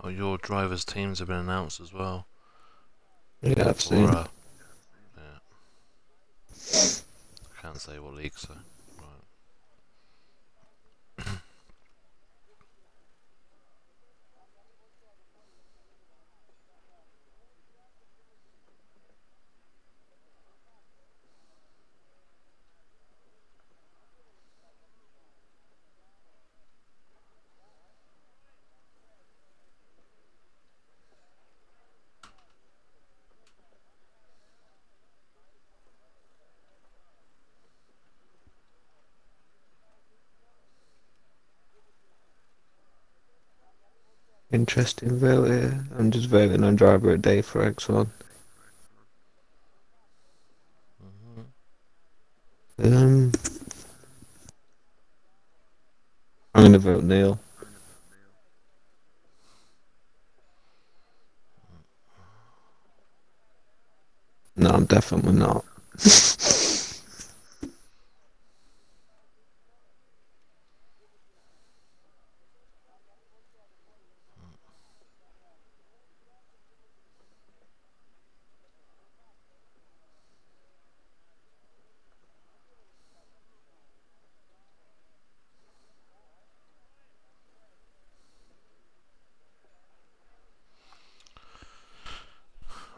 Oh, your drivers' teams have been announced as well. Yeah, I've seen. Yeah. Can't say what league, so. Right. Interesting vote here. I'm just voting on driver a day for X1. I'm gonna vote Neil. No, I'm definitely not.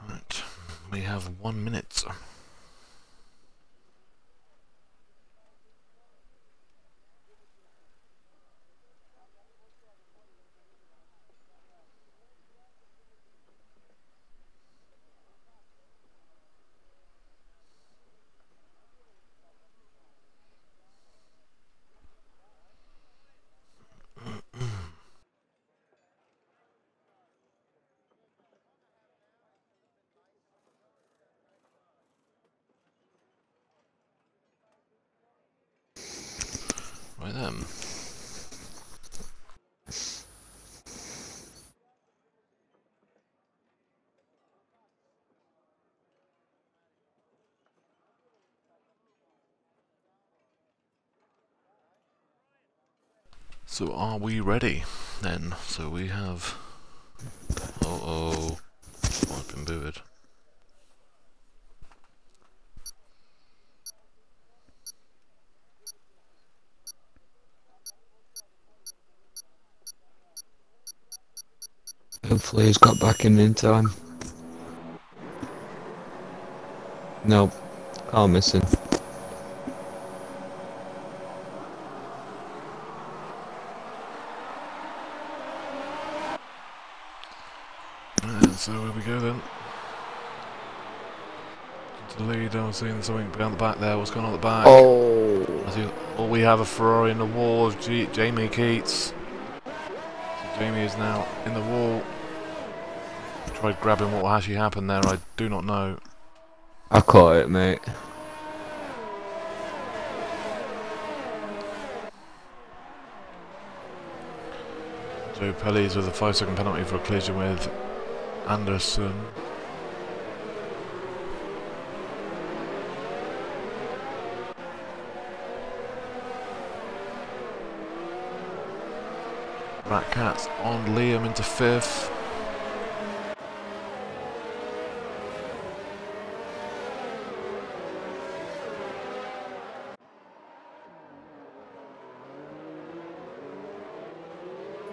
Right, we have 1 minute. Right then. So are we ready then? So we have... I've been booted. Hopefully he's got back in time. Nope. Car missing. Right, so here we go then. To the lead, I'm seeing something behind the back there. What's going on at the back? Oh! We have a Ferrari in the wall of Jamie Keats. So Jamie is now in the wall. Tried grabbing what actually happened there, I do not know. I caught it, mate. Joe Pelli's with a 5-second penalty for a collision with Anderson. Rat Cats on Liam into 5th.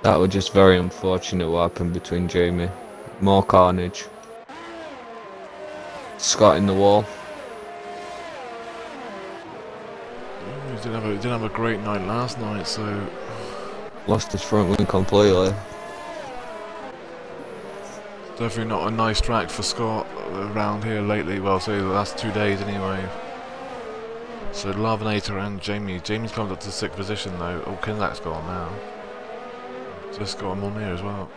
That was just very unfortunate what happened between Jamie. More carnage. Scott in the wall. He didn't have a great night last night, so... Lost his front wing completely. Definitely not a nice track for Scott around here lately. Well, say the last 2 days anyway. So Lavinator and Jamie. Jamie's come up to 6th position though. Oh, Kinlack's gone now. Just got him on here as well.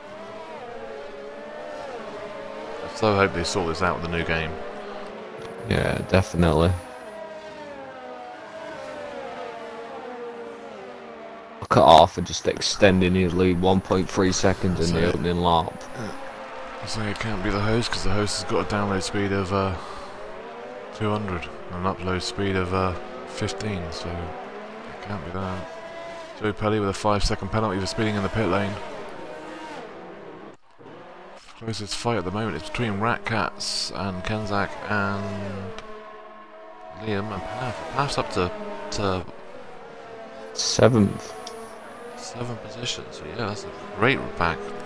I so hope they sort this out with the new game. Yeah, definitely. Look at Arthur just extending his lead 1.3 seconds in the opening lap. So it can't be the host because the host has got a download speed of 200 and an upload speed of 15, so it can't be that. Joe Pelli with a 5-second penalty for speeding in the pit lane. Closest fight at the moment is between Ratcats and Kenzak and Liam and Path. Path's up to 7th. 7th position, so yeah, that's a great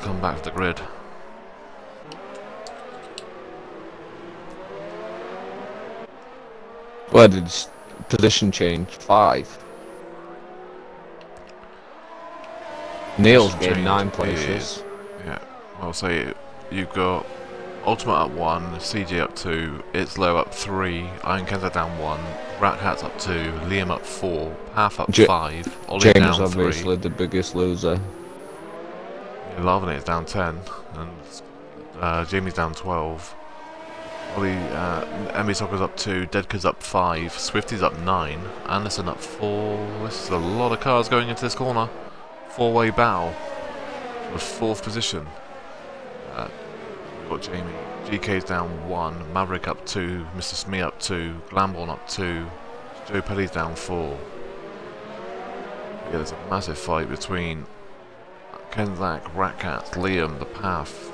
comeback to the grid. Where did his position change? 5. Neil's gained 9 places. Yeah, I'll say you've got Ultimate up 1, CJ up 2, It's Low up 3, Iron Kenza down 1, Rat Hat's up 2, Liam up 4, Path up 5, Ollie James down 3. obviously the biggest loser. Yeah, Larvinate's down 10, and Jamie's down 12. Ollie, Emmy Soccer's up 2, Deadka's up 5, Swifty's up 9, Anderson up 4. This is a lot of cars going into this corner. 4-way battle for 4th position. We've got Jamie. GK's down 1, Maverick up 2, Mr. Smee up 2, Glamborn up 2, Joe Pelly's down 4. Yeah, there's a massive fight between Kenzak, Ratcats, Liam, the Path.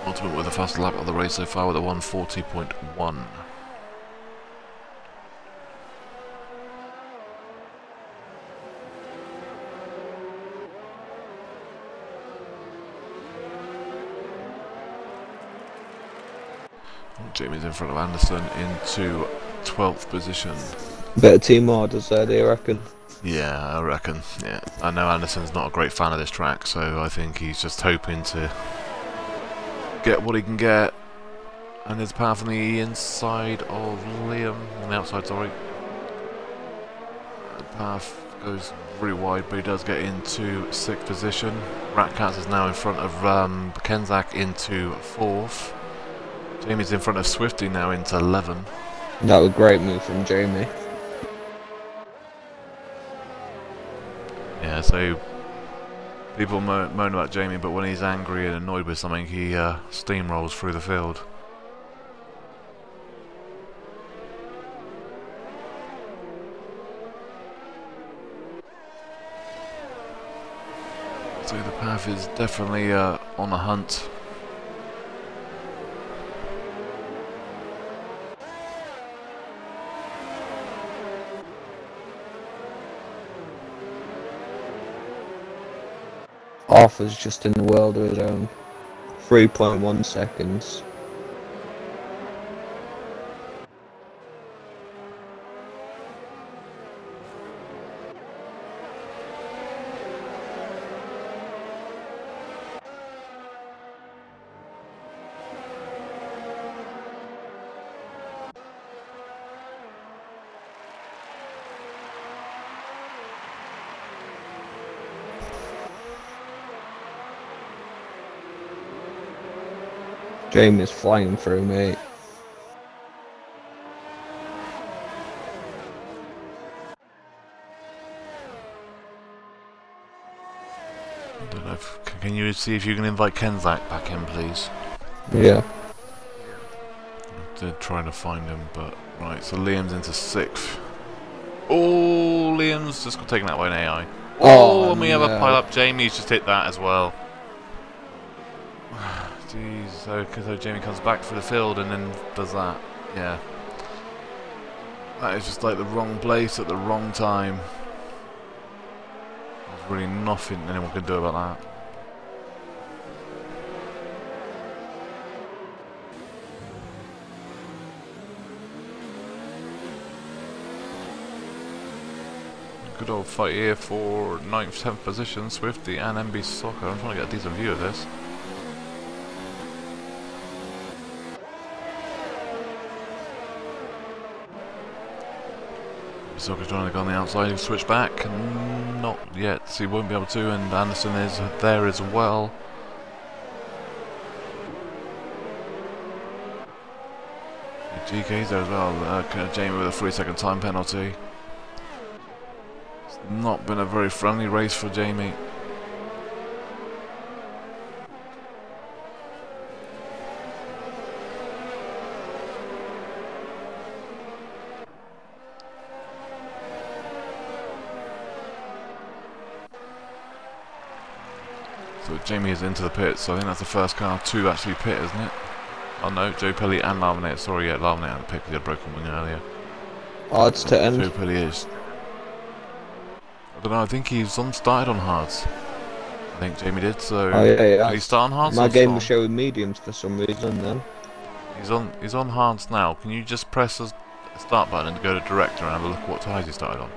Ultimate with the fastest lap of the race so far with a 140.1. Jamie's in front of Anderson into 12th position. Better team orders there, do you reckon? Yeah, I reckon. Yeah, I know Anderson's not a great fan of this track, so I think he's just hoping to get what he can get. And there's Path on the inside of Liam, on the outside, sorry. Path goes really wide, but he does get into 6th position. Ratcats is now in front of Kenzak into 4th. Jamie's in front of Swifty now into 11. That was a great move from Jamie. Yeah, so people moan about Jamie, but when he's angry and annoyed with something, he steamrolls through the field. So the Path is definitely on the hunt. Arthur's just in the world of his own. 3.1 seconds. Jamie's flying through, mate. I don't know if, can you see if you can invite Kenzak back in, please? Yeah. They're trying to find him, but right. So Liam's into 6th. Oh, Liam's just got taken out by an AI. Oh, and we have a pile up. Jamie's just hit that as well. Jeez, so Jamie comes back for the field and then does that. Yeah. That is just like the wrong place at the wrong time. There's really nothing anyone can do about that. Good old fight here for 9th, 10th position, Swifty and MB Soccer. I'm trying to get a decent view of this. Soccer's trying to go on the outside and switch back. Not yet, so he won't be able to, and Anderson is there as well. GK's there as well. Jamie with a 3-second time penalty. It's not been a very friendly race for Jamie. So Jamie is into the pits, so I think that's the first car to actually pit, isn't it? Oh no, Joe Pelly and Larvanet. Sorry, yeah, Larvanet had a pit because he had a broken wing earlier. Hards to end. Joe Pelly is. I don't know, I think he's started on hards. I think Jamie did, so... Oh yeah, yeah. Did he start on hards? My game was showing mediums for some reason then. He's on hards now. Can you just press the start button and go to director and have a look at what tyres he started on?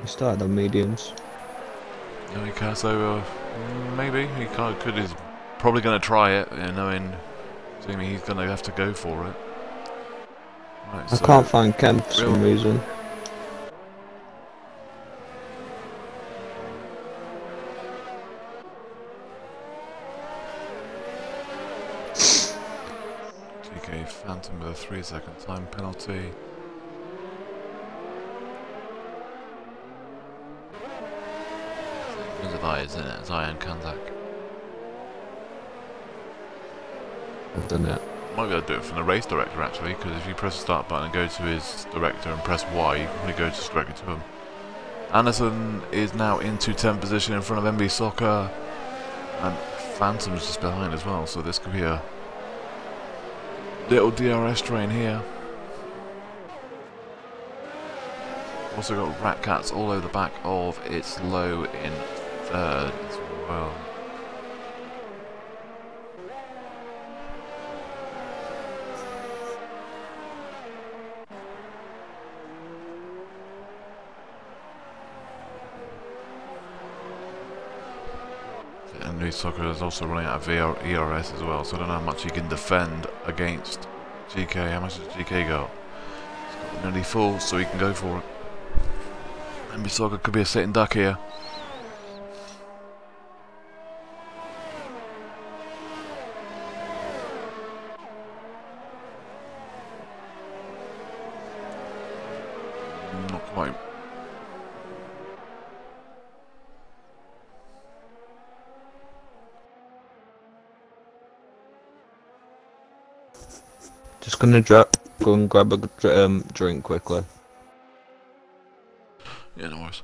He started on mediums. No, he can, so maybe he could. He's probably going to try it, knowing Jamie, he's going to have to go for it. Right, I can't find Kemp for some reason. GK Phantom with a 3-second time penalty. Isn't it? Zion Kanzak. I've done it. Might be able to do it from the race director actually, because if you press the start button and go to his director and press Y, you can probably go just directly to him. Anderson is now into 10th position in front of MB Soccer, and Phantom's just behind as well, so this could be a little DRS train here. Also got Rat Cats all over the back of its low in third as well. And New Soccer is also running out of ERS as well, so I don't know how much he can defend against GK. How much does GK got? He's got nearly full, so he can go for it. MB Soccer could be a sitting duck here. Not quite. Just gonna go and grab a drink quickly. Yeah, no worries.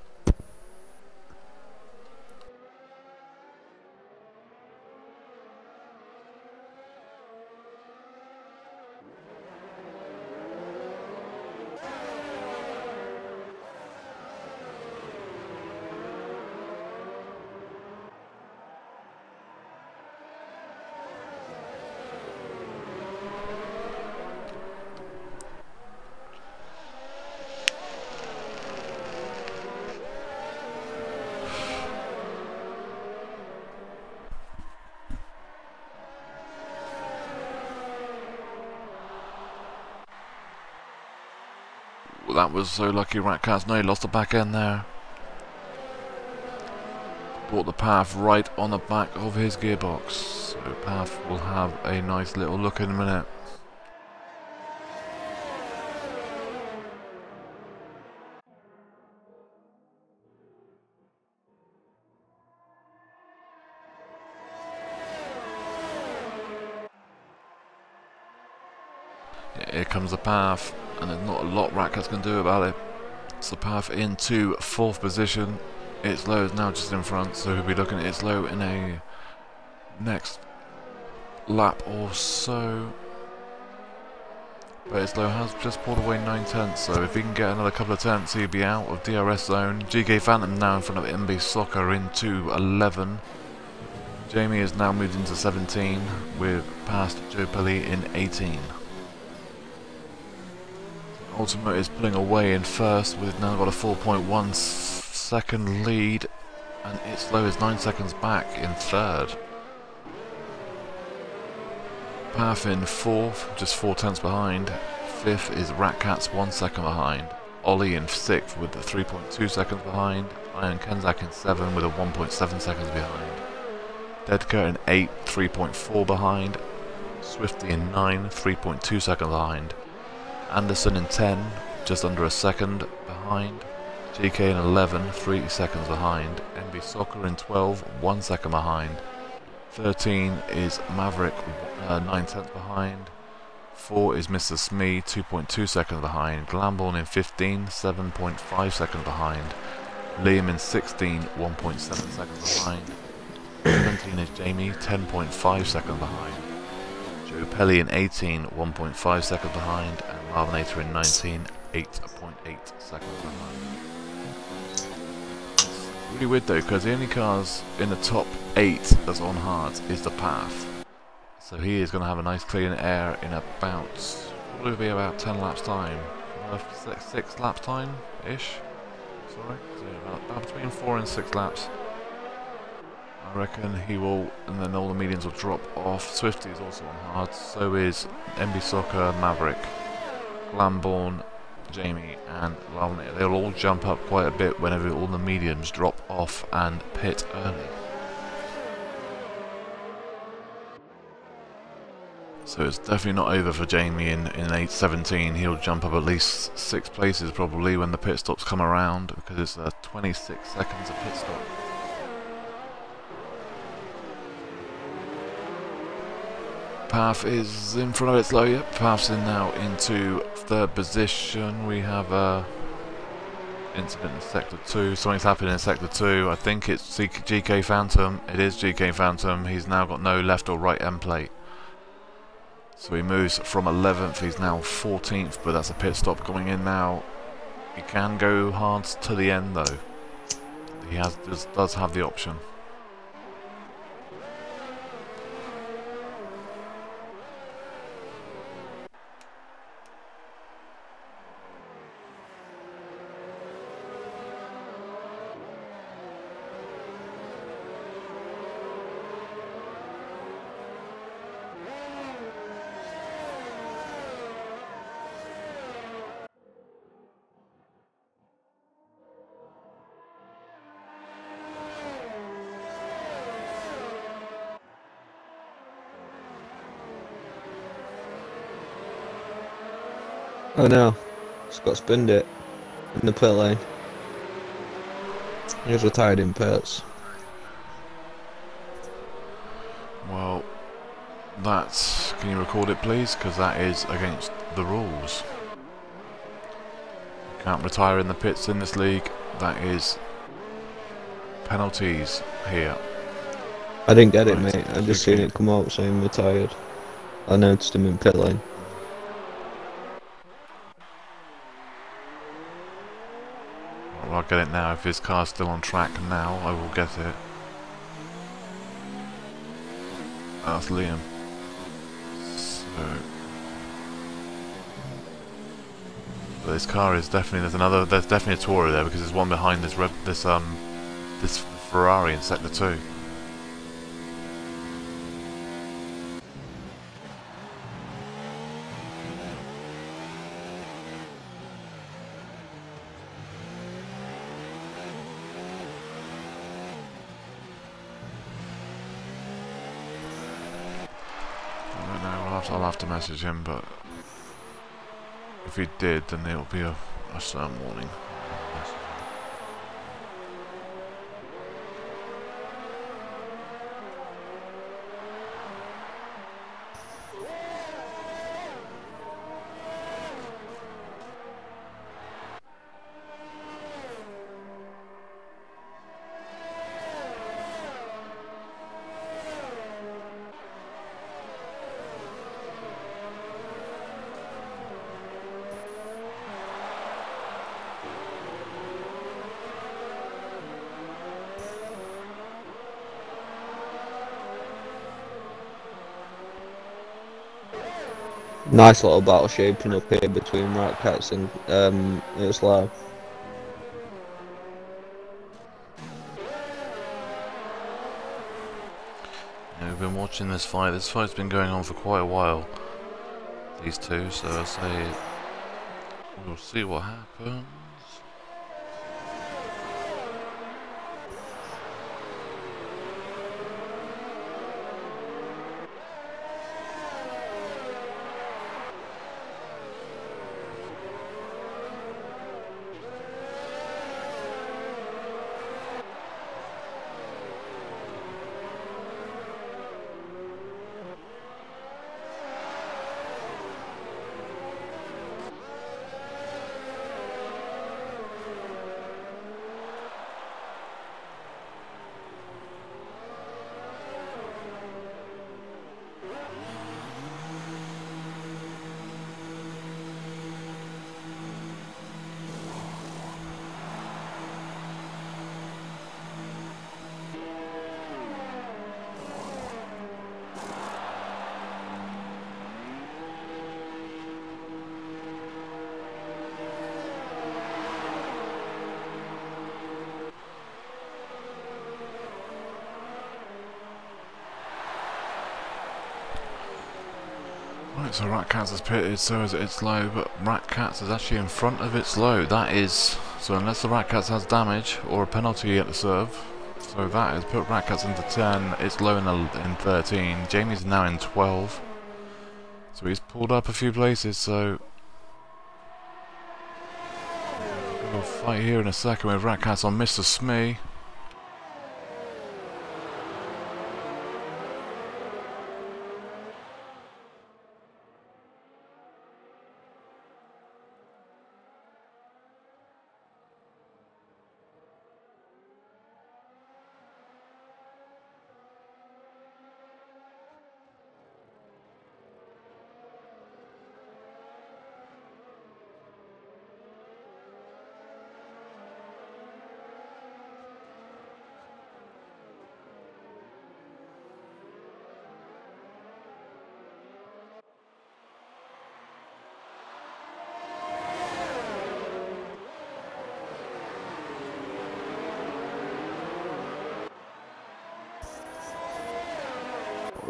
That was so lucky. Ratcats, no, he lost the back end there. Brought the path right on the back of his gearbox. So path will have a nice little look in a minute. Yeah, here comes the path. And there's not a lot Ratcats can do about it. It's the path into 4th position. It's low is now just in front, so we'll be looking at its low in a next lap or so. But its low has just pulled away 9/10, so if he can get another couple of tenths, he'll be out of DRS zone. GK Phantom now in front of MB Soccer into 11. Jamie has now moved into 17, with past Joe Pelly in 18. Ultimate is pulling away in first, with now got a 4.1 second lead, and its low is 9 seconds back in third. Path in 4th, just 4 tenths behind. 5th is Ratcats, 1 second behind. Ollie in 6th with the 3.2 seconds behind. Iron Kenzak in 7th with a 1.7 seconds behind. Deadker in 8th, 3.4 behind. Swifty in 9th, 3.2 seconds behind. Anderson in 10, just under a second behind. GK in 11, 3 seconds behind. MB Soccer in 12, 1 second behind. 13 is Maverick, 9 tenths behind. 4 is Mr. Smee, 2.2 seconds behind. Glamborn in 15, 7.5 seconds behind. Liam in 16, 1.7 seconds behind. 17 is Jamie, 10.5 seconds behind. Joe Pelly in 18, 1.5 seconds behind. And Marvinator in 19, 8.8 seconds behind. It's really weird though, because the only cars in the top 8 that's on hard is the Path. So he is going to have a nice clean air in about, probably be about 10 laps time. 6 laps time-ish. Sorry. So about between 4 and 6 laps. I reckon he will, and then all the mediums will drop off. Swifty is also on hard. So is MB Soccer, Maverick, Lamborn, Jamie and Laverne. They'll all jump up quite a bit whenever all the mediums drop off and pit early. So it's definitely not over for Jamie in 8.17. He'll jump up at least 6 places probably when the pit stops come around, because it's 26 seconds of pit stop. Path is in front of it slow. Yep, Path's in now into 3rd position. We have incident in sector 2. Something's happened in sector 2. I think it's GK Phantom. It is GK Phantom. He's now got no left or right end plate. So he moves from 11th, he's now 14th, but that's a pit stop going in now. He can go hard to the end though. He does have the option. Oh no, just got spinned it in the pit lane. He was retired in pits. Well, that's... Can you record it please? Because that is against the rules. You can't retire in the pits in this league. That is penalties here. I didn't get it, mate. I just seen it come out saying retired. I noticed him in pit lane. Well, I'll get it now. If his car's still on track now, I will get it. That's Liam. So this car is definitely, there's definitely a Toro there, because there's one behind this Ferrari in sector 2. I'll have to message him, but if he did, then it'll be a stern warning. Nice little battle shaping up here between Rat Cats and Islam. Yeah, we've been watching this fight. This fight's been going on for quite a while. These two, so I say we'll see what happens. So Ratcats has pitted, so is its low, but Ratcats is actually in front of its low. That is, so unless the Ratcats has damage or a penalty yet to serve, so that has put Ratcats into 10, it's low in 13. Jamie's now in 12. So he's pulled up a few places, so we'll fight here in a second with Ratcats on Mr. Smee.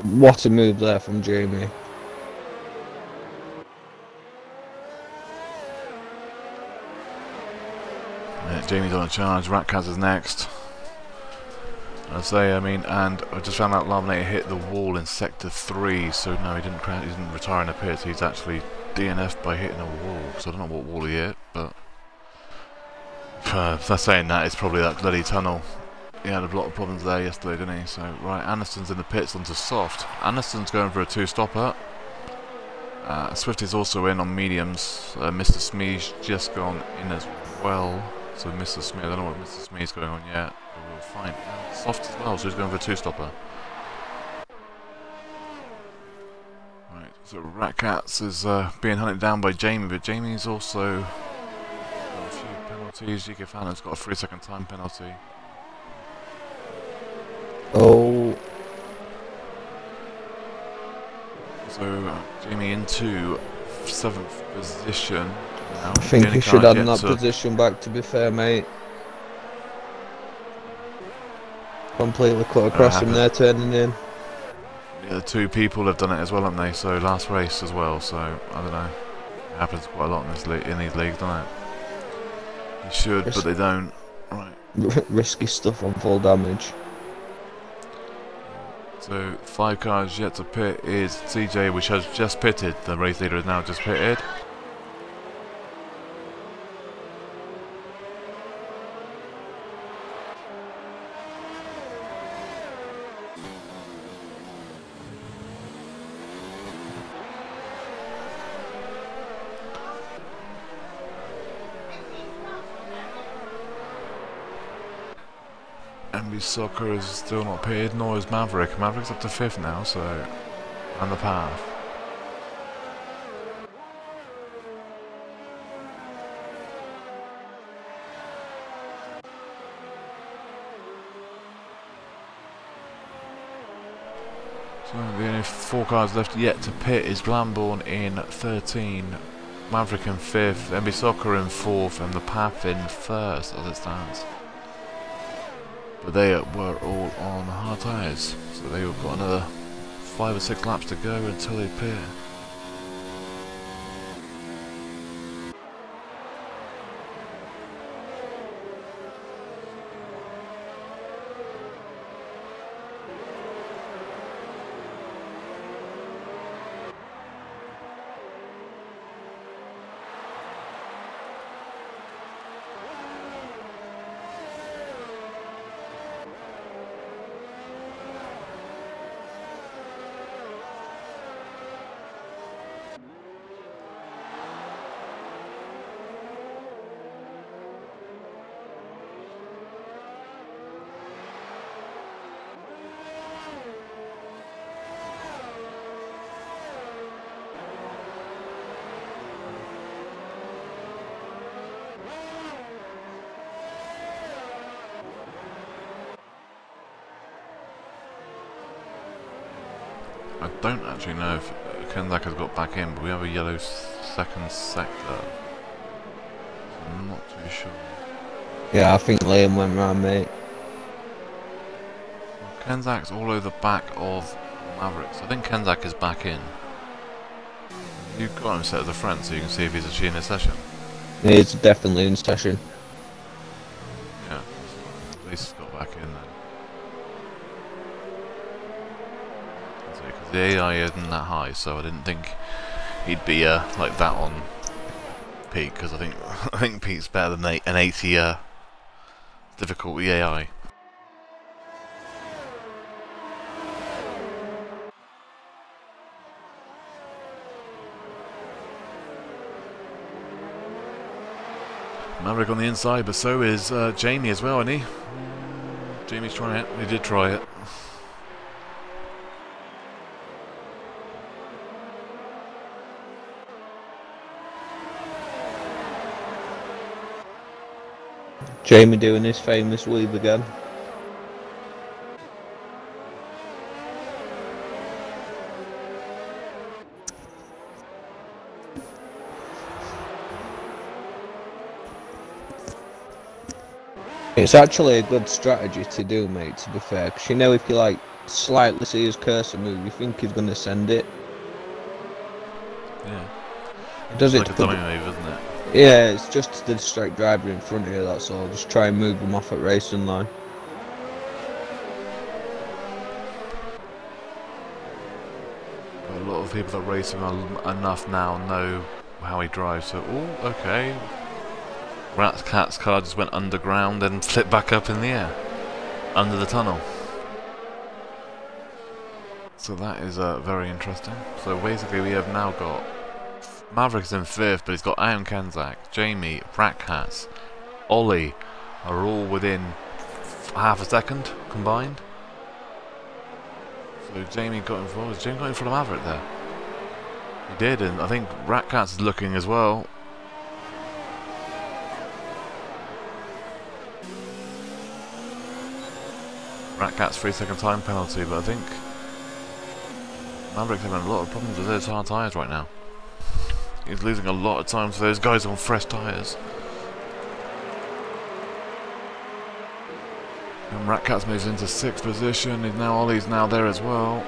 What a move there from Jamie. Yeah, Jamie's on a charge, Ratcats is next. I say, I mean, and I just found out Laminator hit the wall in sector 3, so no, he didn't retire in the pits, he's actually DNF'd by hitting a wall, so I don't know what wall he hit, but that's saying that, it's probably that bloody tunnel. He had a lot of problems there yesterday, didn't he? So, right, Aniston's in the pits onto soft. Aniston's going for a 2-stopper. Swift is also in on mediums. Mr. Smee's just gone in as well. So Mr. Smee, I don't know what Mr. Smee's going on yet, but we'll find out. Soft as well, so he's going for a 2-stopper. Right, so Ratcats is being hunted down by Jamie, but Jamie's also got a few penalties. Yukifano's got a 3-second time penalty. Oh. So Jamie into 7th position now. I think he should have that position back, to be fair, mate. Completely cut across him there, turning in. Yeah, 2 people have done it as well, haven't they? So last race as well, so I don't know. It happens quite a lot in these leagues, doesn't it? They should, but they don't. Right. Risky stuff on full damage. So 5 cars yet to pit is CJ, which has just pitted. The race leader has now just pitted. MB Soccer is still not pitted, nor is Maverick. Maverick's up to 5th now, so on the path. So the only 4 cars left yet to pit is Glamborn in 13, Maverick in 5th, MB Soccer in 4th, and the path in 1st as it stands. But they were all on hard tyres, so they've got another 5 or 6 laps to go until they pit. I don't actually know if Kenzak has got back in, but we have a yellow 2nd sector. I'm not too sure. Yeah, I think Liam went round, mate. Well, Kenzak's all over the back of Mavericks. I think Kenzak is back in. You've got him set as a friend so you can see if he's actually in a session. He's definitely in session. Yeah, at least he's got back in then. Because the AI isn't that high, so I didn't think he'd be like that on Pete, because I think Pete's better than an 80 difficulty AI. Maverick on the inside, but so is Jamie as well, isn't he? Jamie's trying it. He did try it. Jamie doing his famous weave again. It's actually a good strategy to do, mate, to be fair, because you know if you like slightly see his cursor move, you think he's going to send it. Yeah. It does it's it like a dummy move, isn't it? Yeah, it's just to distract driver in front of you, that's all. Just try and move them off at racing line. But a lot of people that race him enough now know how he drives, so, oh, okay. Rat's Cat's car just went underground and flipped back up in the air, under the tunnel. So that is very interesting. So basically we have now got Maverick's in 5th, but he's got Ian Kenzak, Jamie, Ratcats, Ollie are all within half a second combined. So Jamie got in front. Jamie got in front of Maverick there. He did, and I think Ratcats is looking as well. Ratcat's 3-second time penalty, but I think Maverick's having a lot of problems with those hard tyres right now. He's losing a lot of time to those guys on fresh tyres. And Ratcats moves into 6th position, and now Ollie's now there as well.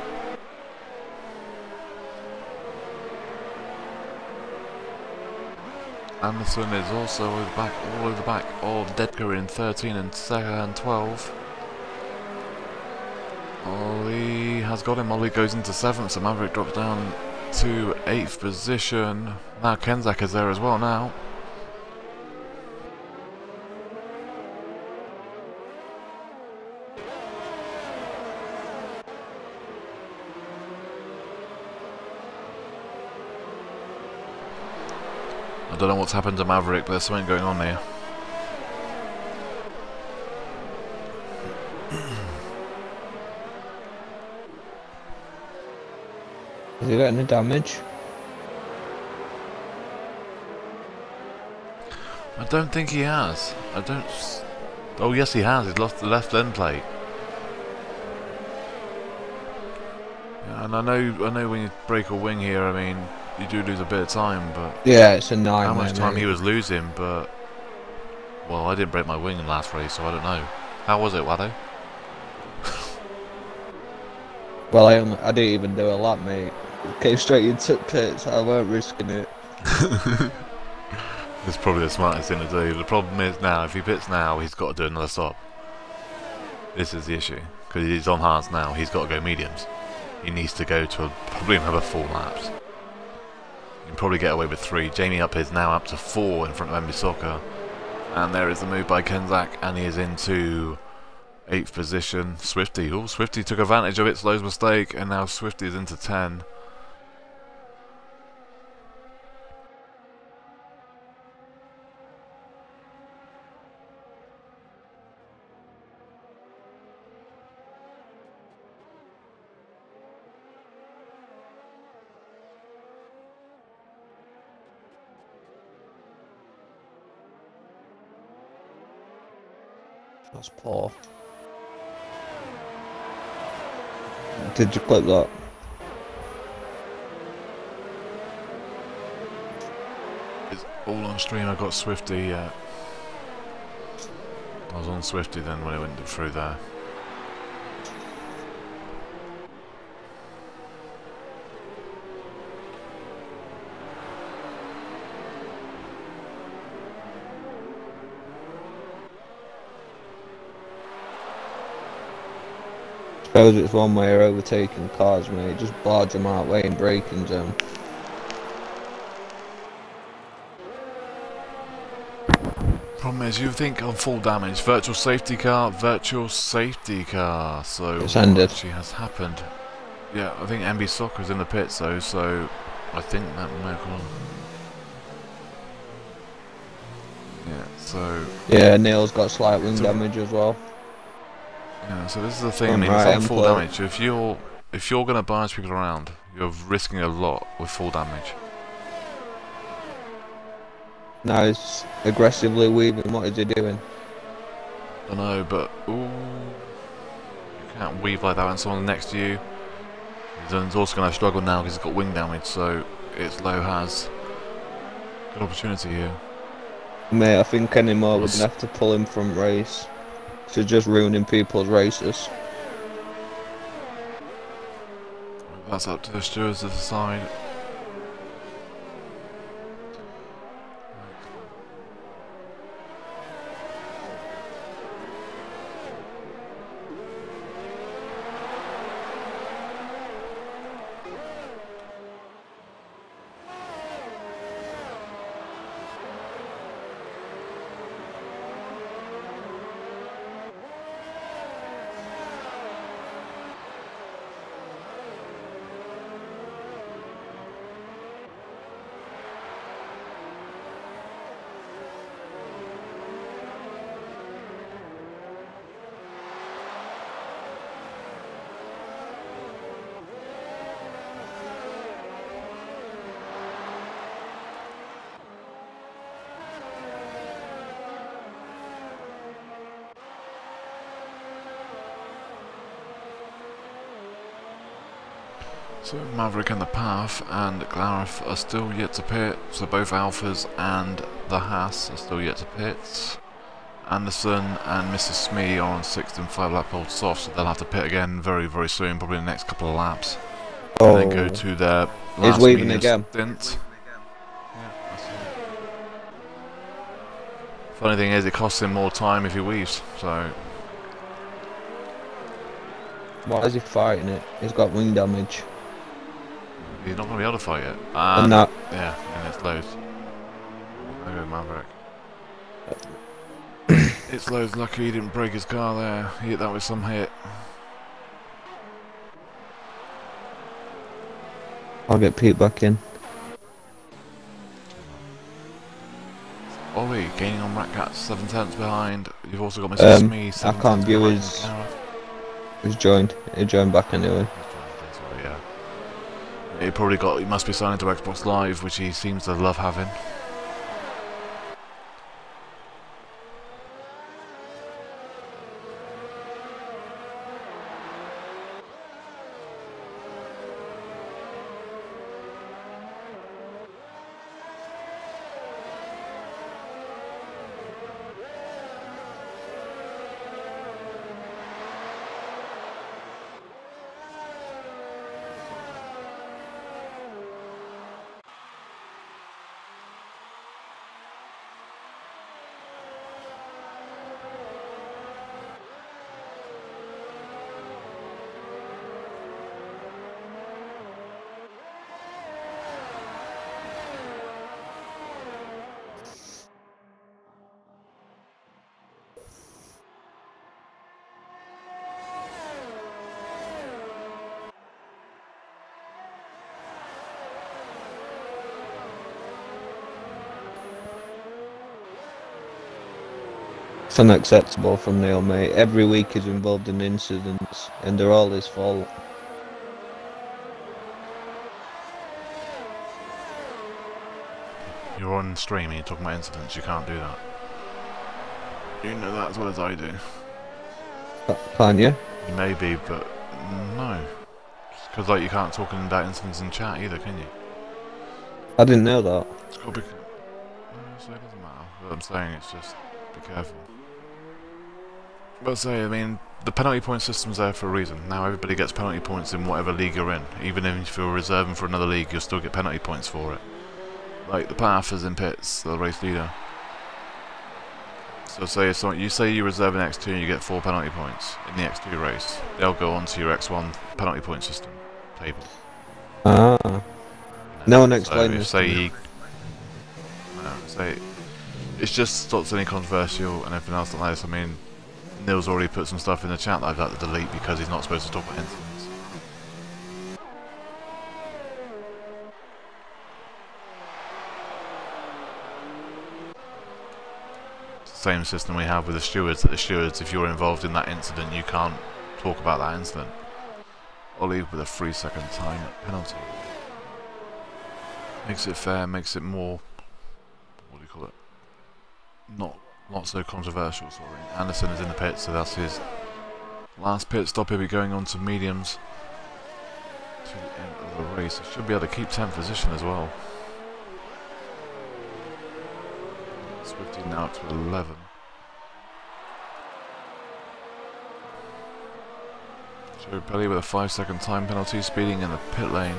Anderson is also all over the back of Dedker in 13 and 12. Ollie has got him. Ollie goes into 7th, so Maverick drops down to 8th position. Now Kenzak is there as well now. I don't know what's happened to Maverick, but there's something going on here. Has he got any damage? I don't think he has. I don't... Oh yes he has, he's lost the left end plate. Yeah, and I know when you break a wing here, I mean, you do lose a bit of time, but... Yeah, it's a 9. How much time he was losing, but... Well, I didn't break my wing in the last race, so I don't know. How was it, Wado? Well, I didn't even do a lap, mate. Came straight into pits, I weren't risking it. It's probably the smartest thing to do. The problem is now, if he pits now, he's got to do another stop. This is the issue. Because he's on hards now, he's got to go mediums. He needs to go to probably another 4 laps. You can probably get away with 3. Jamie up is now up to 4 in front of Emmy Soccer. And there is the move by Kenzak, and he is into 8th position. Swifty. Oh, Swifty took advantage of Itzlow's mistake, and now Swifty is into 10. That's poor. Did you clip that? It's all on stream. I got Swifty. I was on Swifty then when it went through there. Suppose it's one way of overtaking cars, mate. Just barge them out way in braking zone. Problem is, you think on full damage, virtual safety car, so It's what ended. actually has happened? Yeah, I think MB Soccer's in the pits though, so I think that might go on. Yeah, so... Yeah, Neil's got slight wing damage as well. Yeah, so this is the thing, I mean, it's on full damage. If you're going to barge people around, you're risking a lot with full damage. Now he's aggressively weaving. What is he doing? I know, but ooh, you can't weave like that when someone's next to you. He's also going to struggle now because he's got wing damage, so it's low has. Good opportunity here. Mate, I think anymore we're going to have to pull him from race. So just ruining people's races. That's up to the stewards to decide. So Maverick and the Path and Glareth are still yet to pit, so both Alphas and the Haas are still yet to pit. Anderson and Mr. Smee are on 6th and 5 lap hold soft, so they'll have to pit again very, very soon, probably in the next couple of laps. Oh. And then go to their last weaving again. stint. Yeah, that's it. Funny thing is, it costs him more time if he weaves, so... Why is he fighting it? He's got wing damage. He's not going to be able to fight it. And that. Yeah, and it's loads. There goes Maverick. It's loads lucky he didn't break his car there. He hit that with some hit. I'll get Pete back in. Ollie gaining on Ratcat 7/10 behind. You've also got Mr. Smee. I can't view his. He's joined. He joined back anyway. Yeah. He must be signed to Xbox Live, which he seems to love having. It's unacceptable from Neil, mate. Every week he's involved in incidents, and they're all his fault. You're on stream and you're talking about incidents, you can't do that. You know that as well as I do. Can't you? You may be, but no. Because like you can't talk about incidents in chat either, can you? I didn't know that. It's got to be... so it doesn't matter. What I'm saying is just be careful. But say, I mean, the penalty point system's there for a reason. Now everybody gets penalty points in whatever league you're in. Even if you're reserving for another league, you'll still get penalty points for it. Like the Path is in pits, the race leader. So you say you reserve an X2 and you get 4 penalty points in the X2 race. They'll go onto your X1 penalty point system table. Ah. No one explained this to to me. me. Say it's just stops any controversial and everything else like this. I mean, Neil's already put some stuff in the chat that I've had to delete because he's not supposed to talk about incidents. Same system we have with the stewards, that the stewards, if you're involved in that incident, you can't talk about that incident. Ollie with a 3-second time penalty. Makes it fair, makes it more, what do you call it, not so controversial sort of thing. Anderson is in the pit, so that's his last pit stop. He'll be going on to mediums to the end of the race. He should be able to keep 10th position as well. Swifty now up to 11. Joe Pelly with a 5-second time penalty, speeding in the pit lane.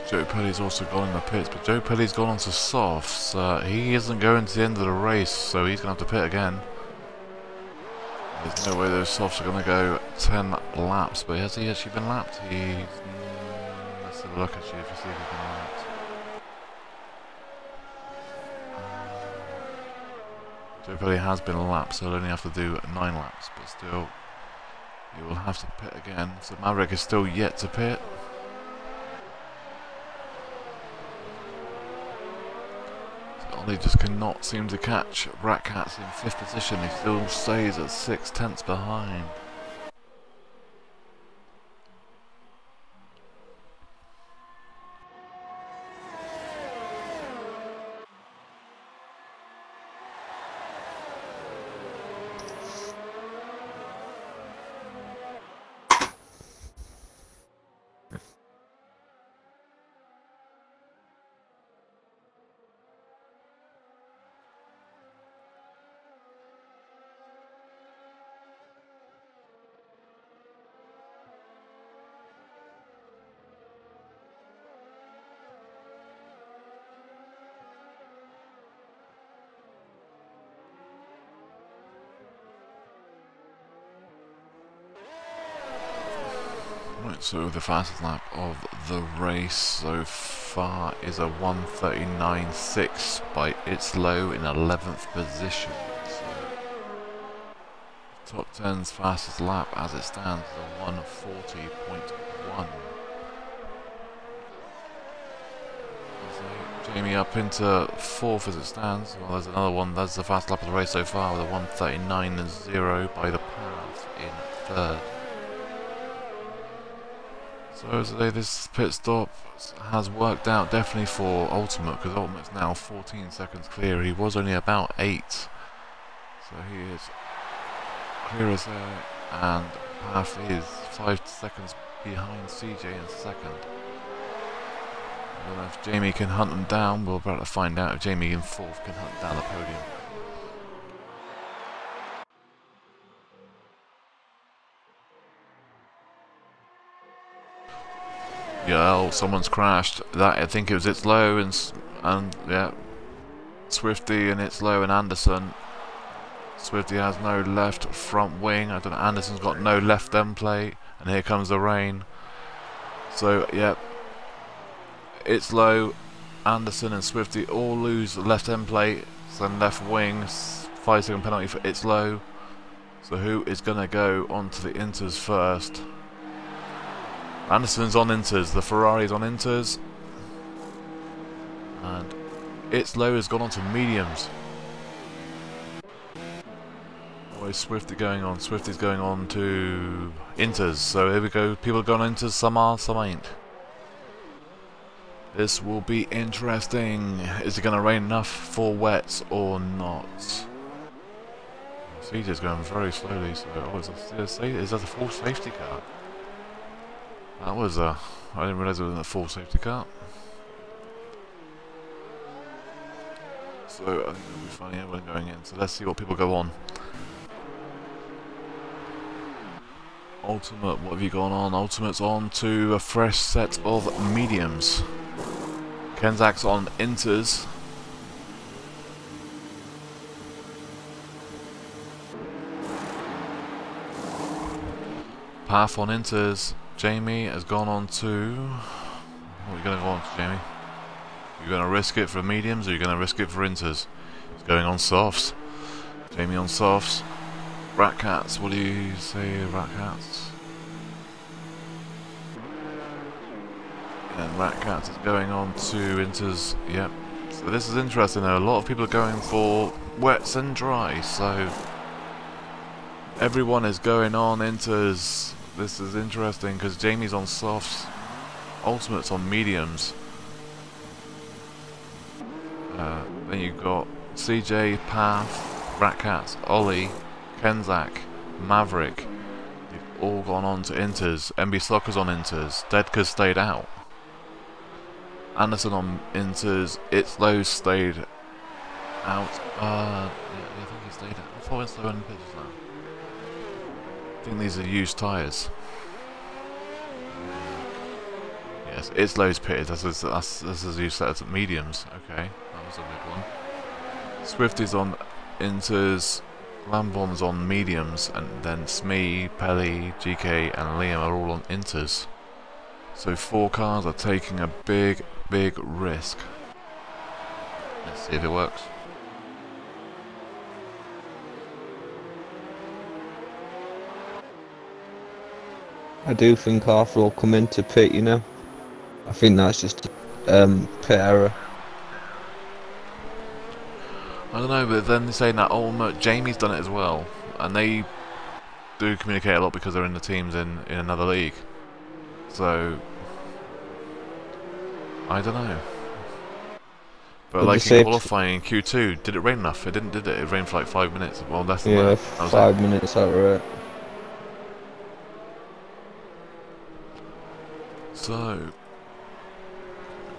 Joe Pelly's also gone in the pits, but Joe Pelly's gone on to softs. He isn't going to the end of the race, so he's going to have to pit again. There's no way those softs are going to go 10 laps, but has he actually been lapped? Let's have a look actually to see if he's been lapped. Joe Pelly has been lapped, so he'll only have to do 9 laps, but still, he will have to pit again. So Maverick is still yet to pit. He just cannot seem to catch Ratcats in 5th position. He still stays at 6/10 behind. Right, so the fastest lap of the race so far is a 1:39.6 by It's Low in 11th position. So top 10's fastest lap as it stands is a 1:40.1. So Jamie up into 4th as it stands. Well, there's another one. That's the fastest lap of the race so far with a 1:39.0 by the Path in 3rd. So today this pit stop has worked out definitely for Ultimate, because Ultimate's now 14 seconds clear. He was only about 8, so he is clear as air, and Path is 5 seconds behind CJ in 2nd. I don't know if Jamie can hunt them down. We're about to find out if Jamie in 4th can hunt down the podium. Yeah, oh, someone's crashed. That I think it was It's Low and yeah, Swifty and It's Low and Anderson. Swifty has no left front wing. I don't know. Anderson's got no left end plate, and here comes the rain. So yeah, It's Low, Anderson and Swifty all lose left end plates and left wings. 5-second penalty for It's Low. So who is gonna go onto the inters first? Anderson's on inters, the Ferrari's on inters, and It's Low has gone on to mediums. Where's Swifty going on? Swifty's going on to inters, so here we go. People are going on inters, some are, some ain't. This will be interesting. Is it going to rain enough for wets or not? CJ's going very slowly, so is that a full safety car? That was I didn't realise it was a full safety car. So I think it'll be funny when going in. So let's see what people go on. Ultimate, what have you gone on? Ultimate's on to a fresh set of mediums. Kenzak's on inters. Path on inters. Jamie has gone on to... What are you going to go on to, Jamie? You're going to risk it for mediums or you're going to risk it for inters? It's going on softs. Jamie on softs. Rat Cats, what do you say, Rat Cats? And Rat Cats is going on to inters, yep. So this is interesting though, a lot of people are going for wets and dry, so everyone is going on inters. This is interesting because Jamie's on softs, Ultimate's on mediums. Then you've got CJ, Path, Rat Cats, Ollie, Kenzak, Maverick. They've all gone on to inters. MB Soccer's on inters. Dedka's stayed out. Anderson on inters. It's Low stayed out. Yeah, I think he stayed out. I thought it's Low on pitches now. I think these are used tyres. Yes, it's Low's pitted. This is used set of mediums. Okay, that was a big one. Swifty's on inters. Lamborn's on mediums, and then Smee, Pelly, GK and Liam are all on inters. So 4 cars are taking a big risk. Let's see if it works. I do think Arthur will come into pit, you know. I think that's just pit error. I don't know, but then they're saying that Jamie's done it as well, and they do communicate a lot because they're in the teams in another league. So I don't know. But like in qualifying in Q2, did it rain enough? It didn't, did it? It rained for like 5 minutes. Well, less than that. Yeah, 5 minutes outright. So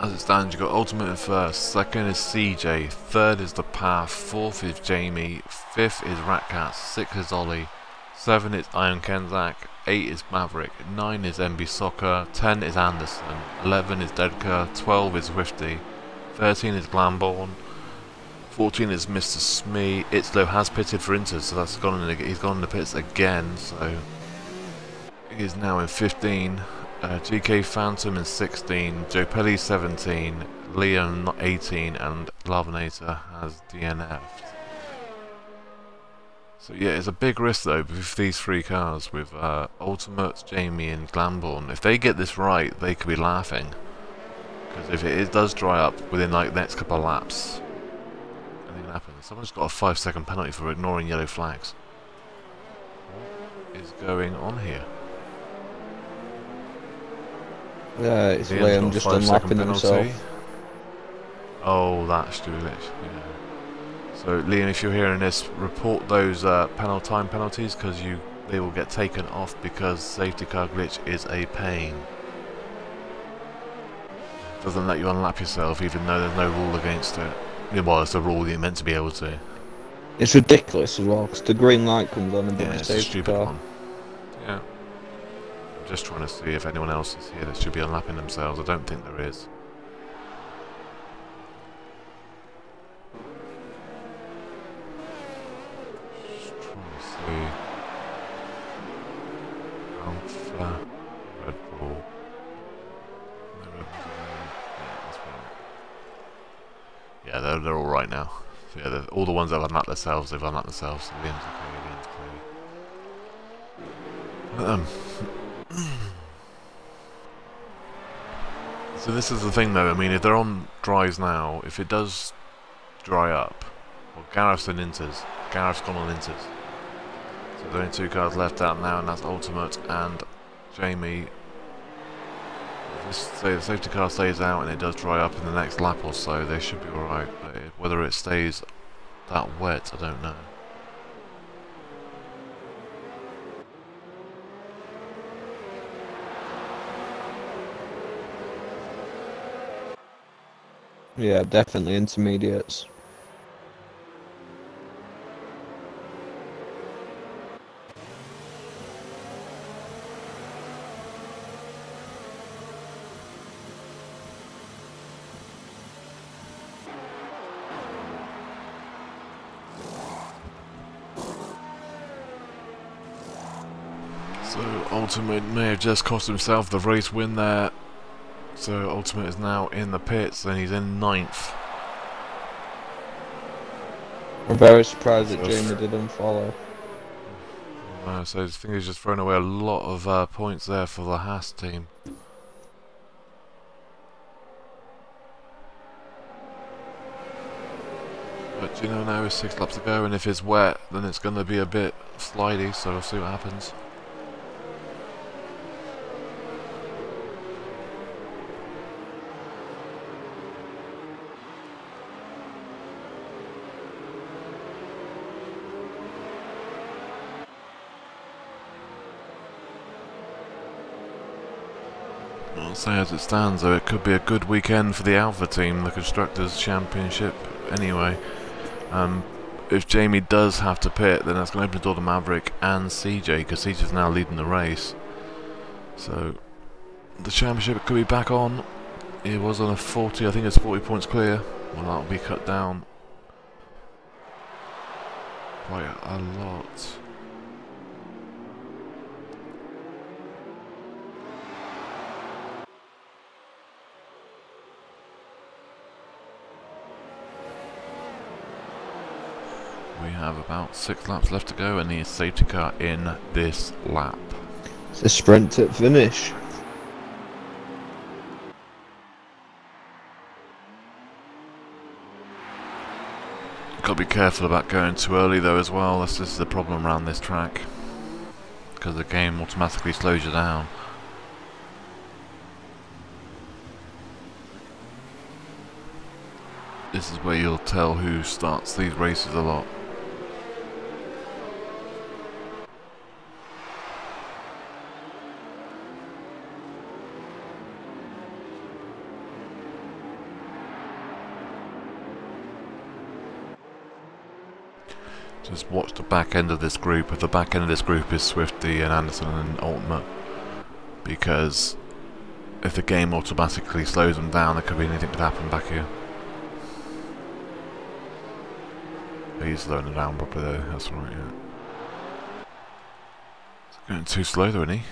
as it stands, you've got Ultimate in first, second is CJ, third is the Path, fourth is Jamie, fifth is Ratcats, sixth is Ollie, 7 is Iron Kenzak, 8 is Maverick, 9 is MB Soccer, 10 is Anderson, 11 is Dedka, 12 is Swifty, 13 is Glamborn, 14 is Mr. Smee. Itzlo has pitted for Inter, so that's gone in, he's gone in the pits again, so he is now in 15. GK Phantom in 16, Joe Pelly 17, Liam 18, and Lavinator has DNF'd. So yeah, it's a big risk though with these 3 cars, with Ultimate, Jamie and Glamborn. If they get this right, they could be laughing. Because if it does dry up within like the next couple of laps, anything can happen. Someone's got a 5-second penalty for ignoring yellow flags. What is going on here? Yeah, it's Liam just unlapping himself. Oh, that's stupid. Yeah. So Liam, if you're hearing this, report those time penalties, because they will get taken off because safety car glitch is a pain. Doesn't let you unlap yourself even though there's no rule against it. Yeah, well, it's a rule you're meant to be able to. It's ridiculous as well, because the green light comes on and yeah, it's a stupid one. Yeah. Just trying to see if anyone else is here that should be unlapping themselves. I don't think there is. Just trying to see. Alpha, Red Bull. No Red Bull. Yeah, that's right. Yeah, they're all right now. So yeah, all the ones that have unlapped themselves, they've unlapped themselves. So Liam's okay, Liam's clear. So this is the thing though, I mean if they're on dries now, if it does dry up, well Gareth's in inters, Gareth's gone on inters. So there are only 2 cars left out now, and that's Ultimate and Jamie. Just say the safety car stays out and it does dry up in the next lap or so, they should be alright. But whether it stays that wet, I don't know. Yeah, definitely intermediates. So Ultimate may have just cost himself the race win there. So Ultimate is now in the pits and he's in 9th. I'm very surprised that Jamie didn't follow. So I think he's just thrown away a lot of points there for the Haas team. But you know, now it's 6 laps to go, and if it's wet then it's going to be a bit slidey, so we'll see what happens. I'll say as it stands though, it could be a good weekend for the Alpha team, the Constructors' Championship anyway. If Jamie does have to pit, then that's going to open the door to Maverick and CJ, because CJ's now leading the race. So the championship could be back on. It was on a 40, I think it's 40 points clear. Well, that'll be cut down quite a lot. We have about 6 laps left to go and the safety car in this lap. It's a sprint to finish. Got to be careful about going too early though as well. This is the problem around this track, because the game automatically slows you down. This is where you'll tell who starts these races a lot. Just watch the back end of this group. If the back end of this group is Swifty and Anderson and Ultimate, because if the game automatically slows them down, there could be anything could happen back here. He's slowing it down properly though, that's right, yeah. It's going too slow though, isn't he?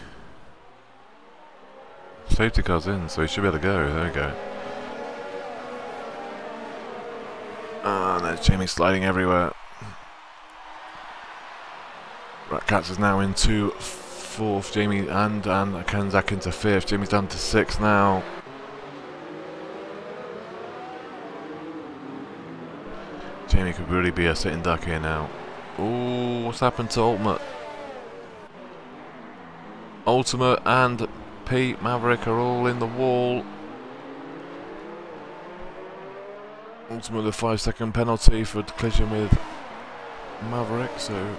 Safety car's in, so he should be able to go. There we go. And there's Jamie sliding everywhere. Ratcats is now into 4th, Jamie and Kenzak into 5th. Jamie's down to 6th now. Jamie could really be a sitting duck here now. Ooh, what's happened to Ultimate? Ultimate and Pete Maverick are all in the wall. Ultimate with a 5-second penalty for collision with Maverick, so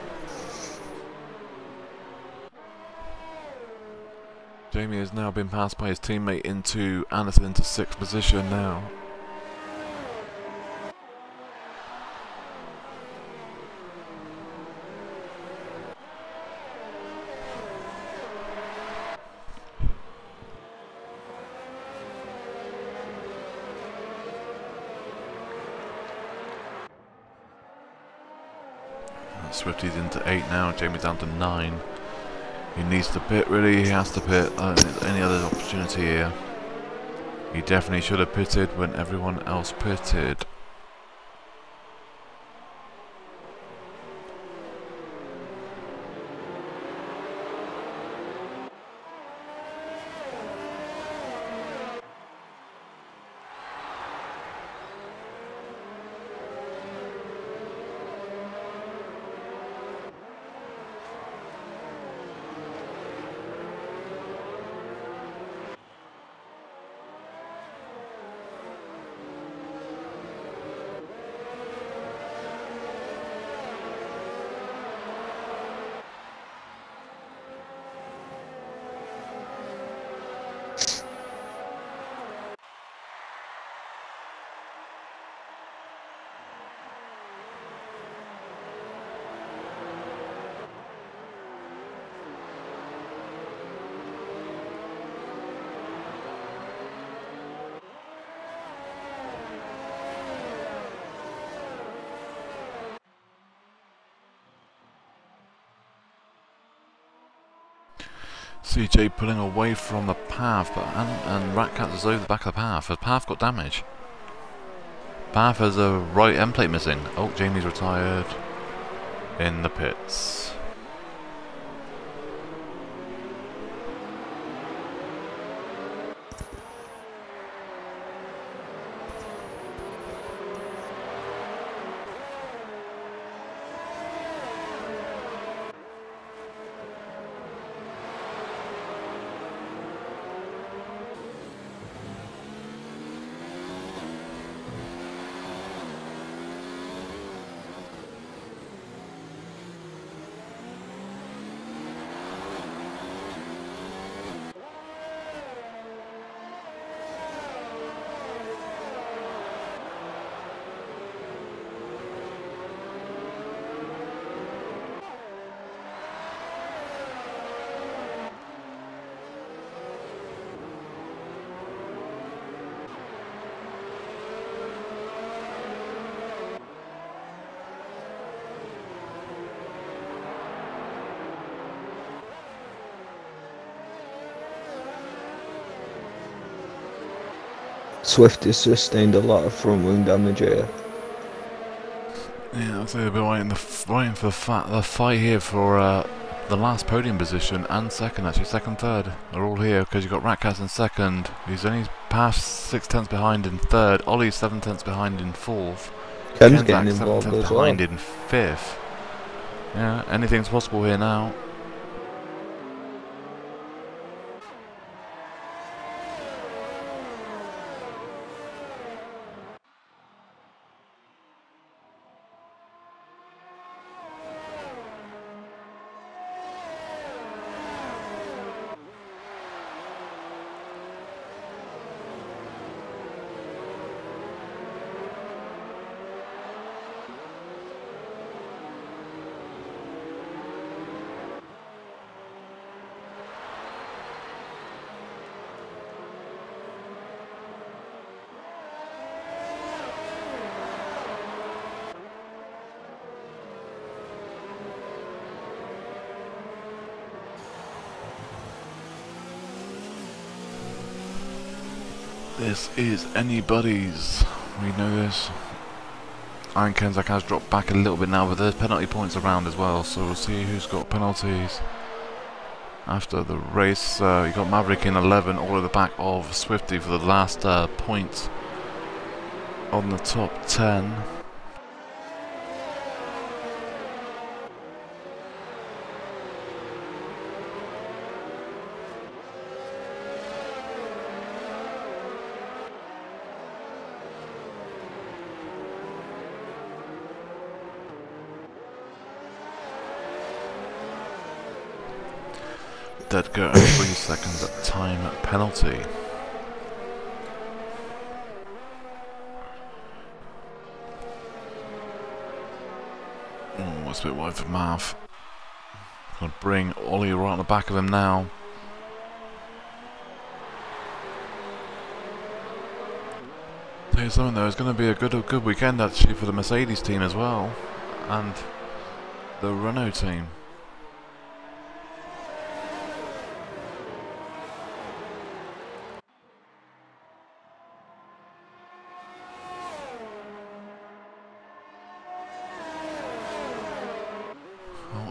Jamie has now been passed by his teammate into Anderson into 6th position now. Swifty's into 8 now, Jamie's down to 9. He needs to pit, really, he has to pit. Any other opportunity here. He definitely should have pitted when everyone else pitted. CJ pulling away from the path, but and Ratcats is over the back of the path. Has path got damage? Path has a right end plate missing. Oh, Jamie's retired in the pits. Swift has sustained a lot of front wing damage here. Yeah, I'd say they've been waiting for the fight here for the last podium position and second, actually second, third are all here because you've got Ratcats in second. He's only past 6/10 behind in third. Ollie's 7/10 behind in fourth. Ken's getting involved 7/10 as well. behind in fifth. Yeah, anything's possible here now. This is anybody's. We know this. Iron Kenzak has dropped back a little bit now, but there's penalty points around as well, so we'll see who's got penalties. After the race, you got Maverick in 11, all at the back of Swifty for the last point on the top 10. Dead go 3 seconds at time penalty. Oh, it's a bit wide for Mav. Gonna bring Ollie right on the back of him now. Tell you something though, it's going to be a good weekend actually for the Mercedes team as well, and the Renault team.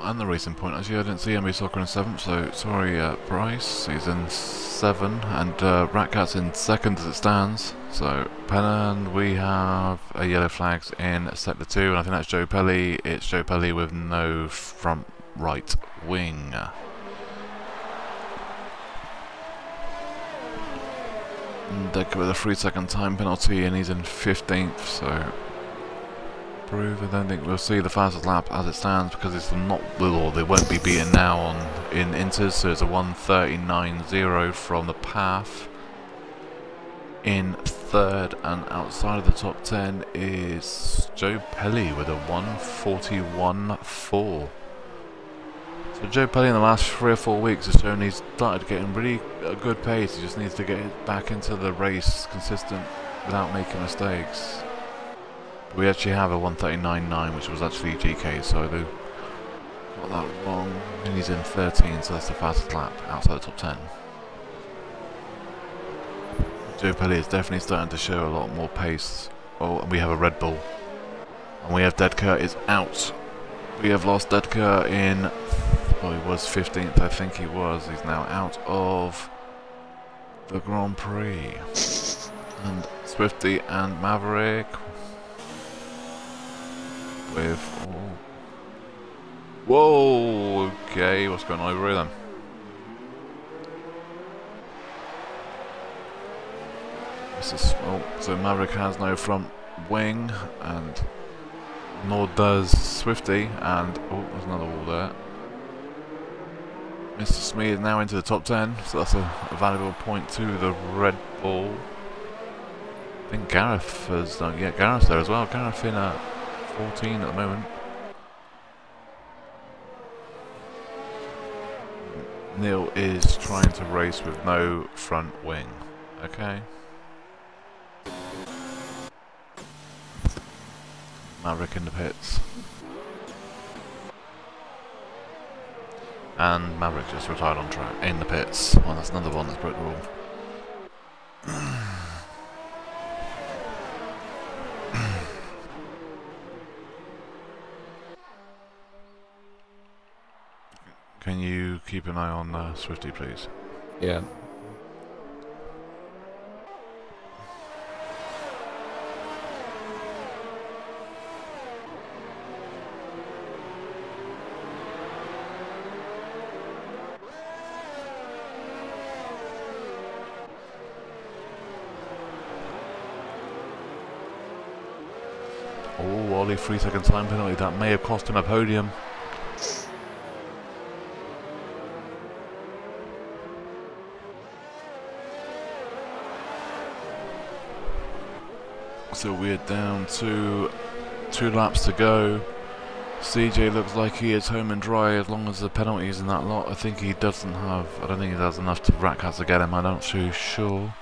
And the racing point. Actually, I didn't see MB Soccer in 7th, so sorry, Bryce. He's in 7, and Ratcat's in 2nd as it stands. So, Penn, we have yellow flags in sector 2, and I think that's Joe Pelly. It's Joe Pelly with no front right wing. Decker with a 3-second time penalty, and he's in 15th, so prove. I don't think we'll see the fastest lap as it stands because it's not, or they won't be beaten now in Inters, so it's a 1:39.0 from the path. In 3rd and outside of the top 10 is Joe Pelly with a 1:41.4. So Joe Pelly in the last 3 or 4 weeks has shown he's started getting really a good pace. He just needs to get it back into the race consistent without making mistakes. We actually have a 1:39.9, which was actually GK, so Got that wrong. And he's in 13, so that's the fastest lap outside the top 10. Joe Pelly is definitely starting to show a lot more pace. Oh, and we have a Red Bull. And we have Dedker is out. We have lost Dedker in... Well, he was 15th, I think he was. He's now out of the Grand Prix. And Swifty and Maverick with... Oh. Whoa! Okay, what's going on over here then? Oh, so Maverick has no front wing, and nor does Swifty, and oh, there's another wall there. Mr. Smee is now into the top 10, so that's a valuable point to the Red Bull. I think Gareth has done, yeah, Gareth's there as well. Gareth in at 14 at the moment. Neil is trying to race with no front wing. Okay. Maverick in the pits. And Maverick just retired on track in the pits. Well, that's another one that's broke the rule. Can you keep an eye on Swifty, please? Yeah. Oh, Ollie, 3-second time penalty. That may have cost him a podium. So we're down to 2 laps to go. CJ looks like he is home and dry as long as the penalties in that lot. I think he doesn't have, I don't think he has enough to Ratcats to get him, I'm not too sure.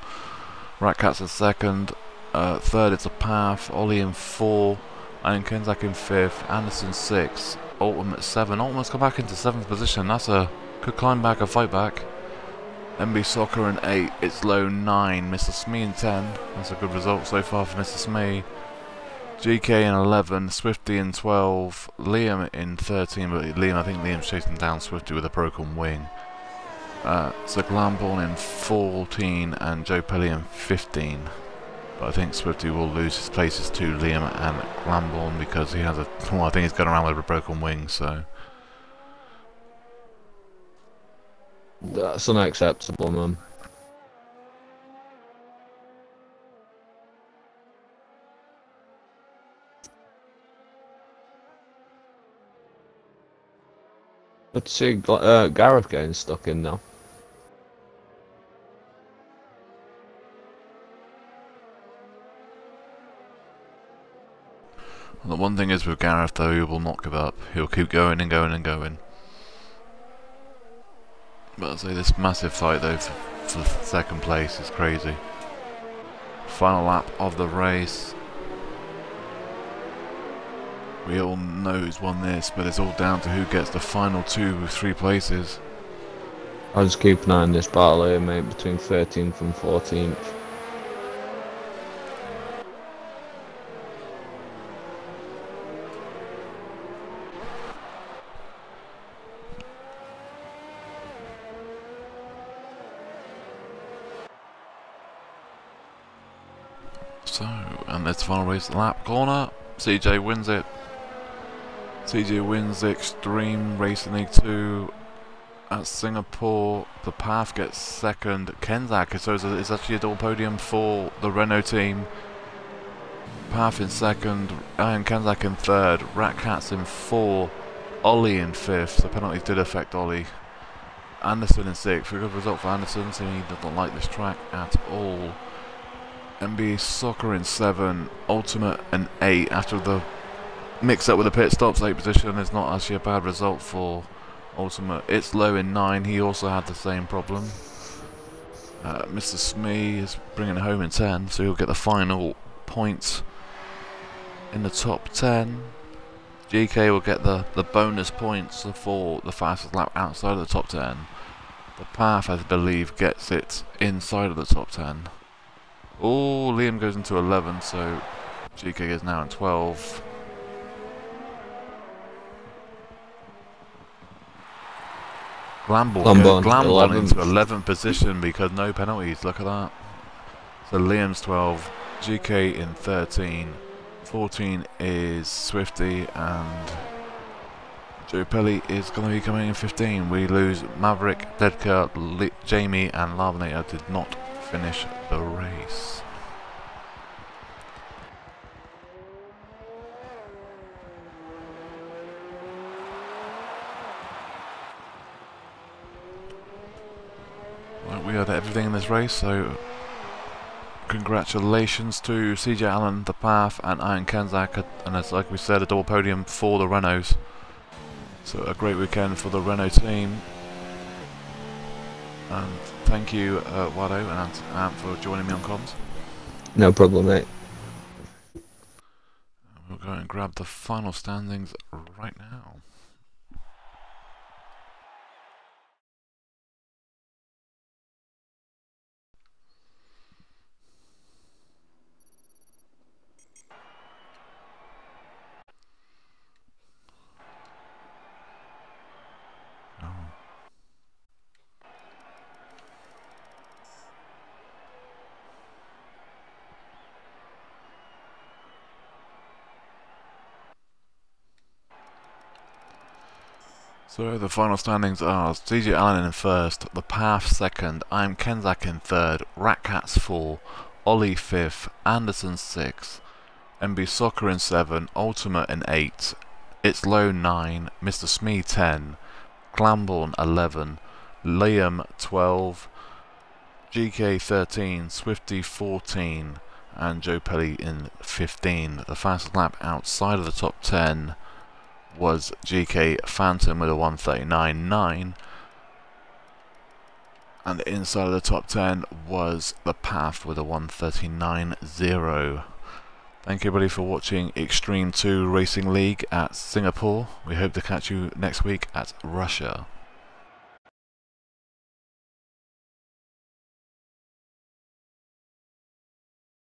Ratcats in second, third it's a Path, Ollie in 4, and Kenzak in 5th, Anderson 6, Ultimate 7. Ultimate's come back into 7th position, that's a good climb back, a fight back. MB Soccer in 8, it's low 9, Mr. Smee in 10, that's a good result so far for Mr. Smee. GK in 11, Swifty in 12, Liam in 13, but I think Liam's chasing down Swifty with a broken wing. So Glamborn in 14 and Joe Pelly in 15. But I think Swifty will lose his places to Liam and Glamborn because he has a, well, I think he's going around with a broken wing, so... That's unacceptable, man. Let's see, Gareth getting stuck in now. The one thing is with Gareth though, he will not give up. He'll keep going and going and going. But I'd say this massive fight though for second place is crazy. Final lap of the race. We all know who's won this, but it's all down to who gets the final 2 or 3 places. I'll just keep an eye on this battle here, mate, between 13th and 14th. So, and it's final race lap corner. CJ wins it. CJ wins the Extreme Racing League 2 at Singapore. The Path gets second. Kenzak, so it's actually a double podium for the Renault team. Path in second, and Kenzak in third. Ratcats in 4, Ollie in 5th. The penalties did affect Ollie. Anderson in 6th. A good result for Anderson, so he doesn't like this track at all. MB Soccer in 7, Ultimate in 8. After the mix up with the pit stops, 8th position is not actually a bad result for Ultimate. It's low in 9, he also had the same problem. Mr. Smee is bringing it home in 10, so he'll get the final points in the top 10. GK will get the bonus points for the fastest lap outside of the top 10. The Path, I believe, gets it inside of the top 10. Oh, Liam goes into 11, so GK is now in 12. Glamborn into 11th position because no penalties, look at that. So Liam's 12, GK in 13, 14 is Swifty, and Joe Pelly is going to be coming in 15. We lose Maverick, Deadker, Jamie and Larvinator did not finish the race. Well, we had everything in this race, so congratulations to CJ Allen, The Path and Iron Kenzak, and as like we said, a double podium for the Renaults. So a great weekend for the Renault team. And thank you Wado and Ant for joining me on comms. No problem, mate. We'll go and grab the final standings right now. So the final standings are CJ Allen in first, The Path second, I'm Kenzak in third, Ratcats 4, Ollie 5th, Anderson 6th, MB Soccer in 7, Ultimate in 8, It's Low 9, Mr. Smee 10, Glamborn 11, Liam 12, GK 13, Swifty 14 and Joe Pelly in 15. The fastest lap outside of the top 10 was GK Phantom with a 1:39.9, and inside of the top 10 was The Path with a 1:39.0. Thank you everybody for watching Extreme 2 Racing League at Singapore. We hope to catch you next week at Russia.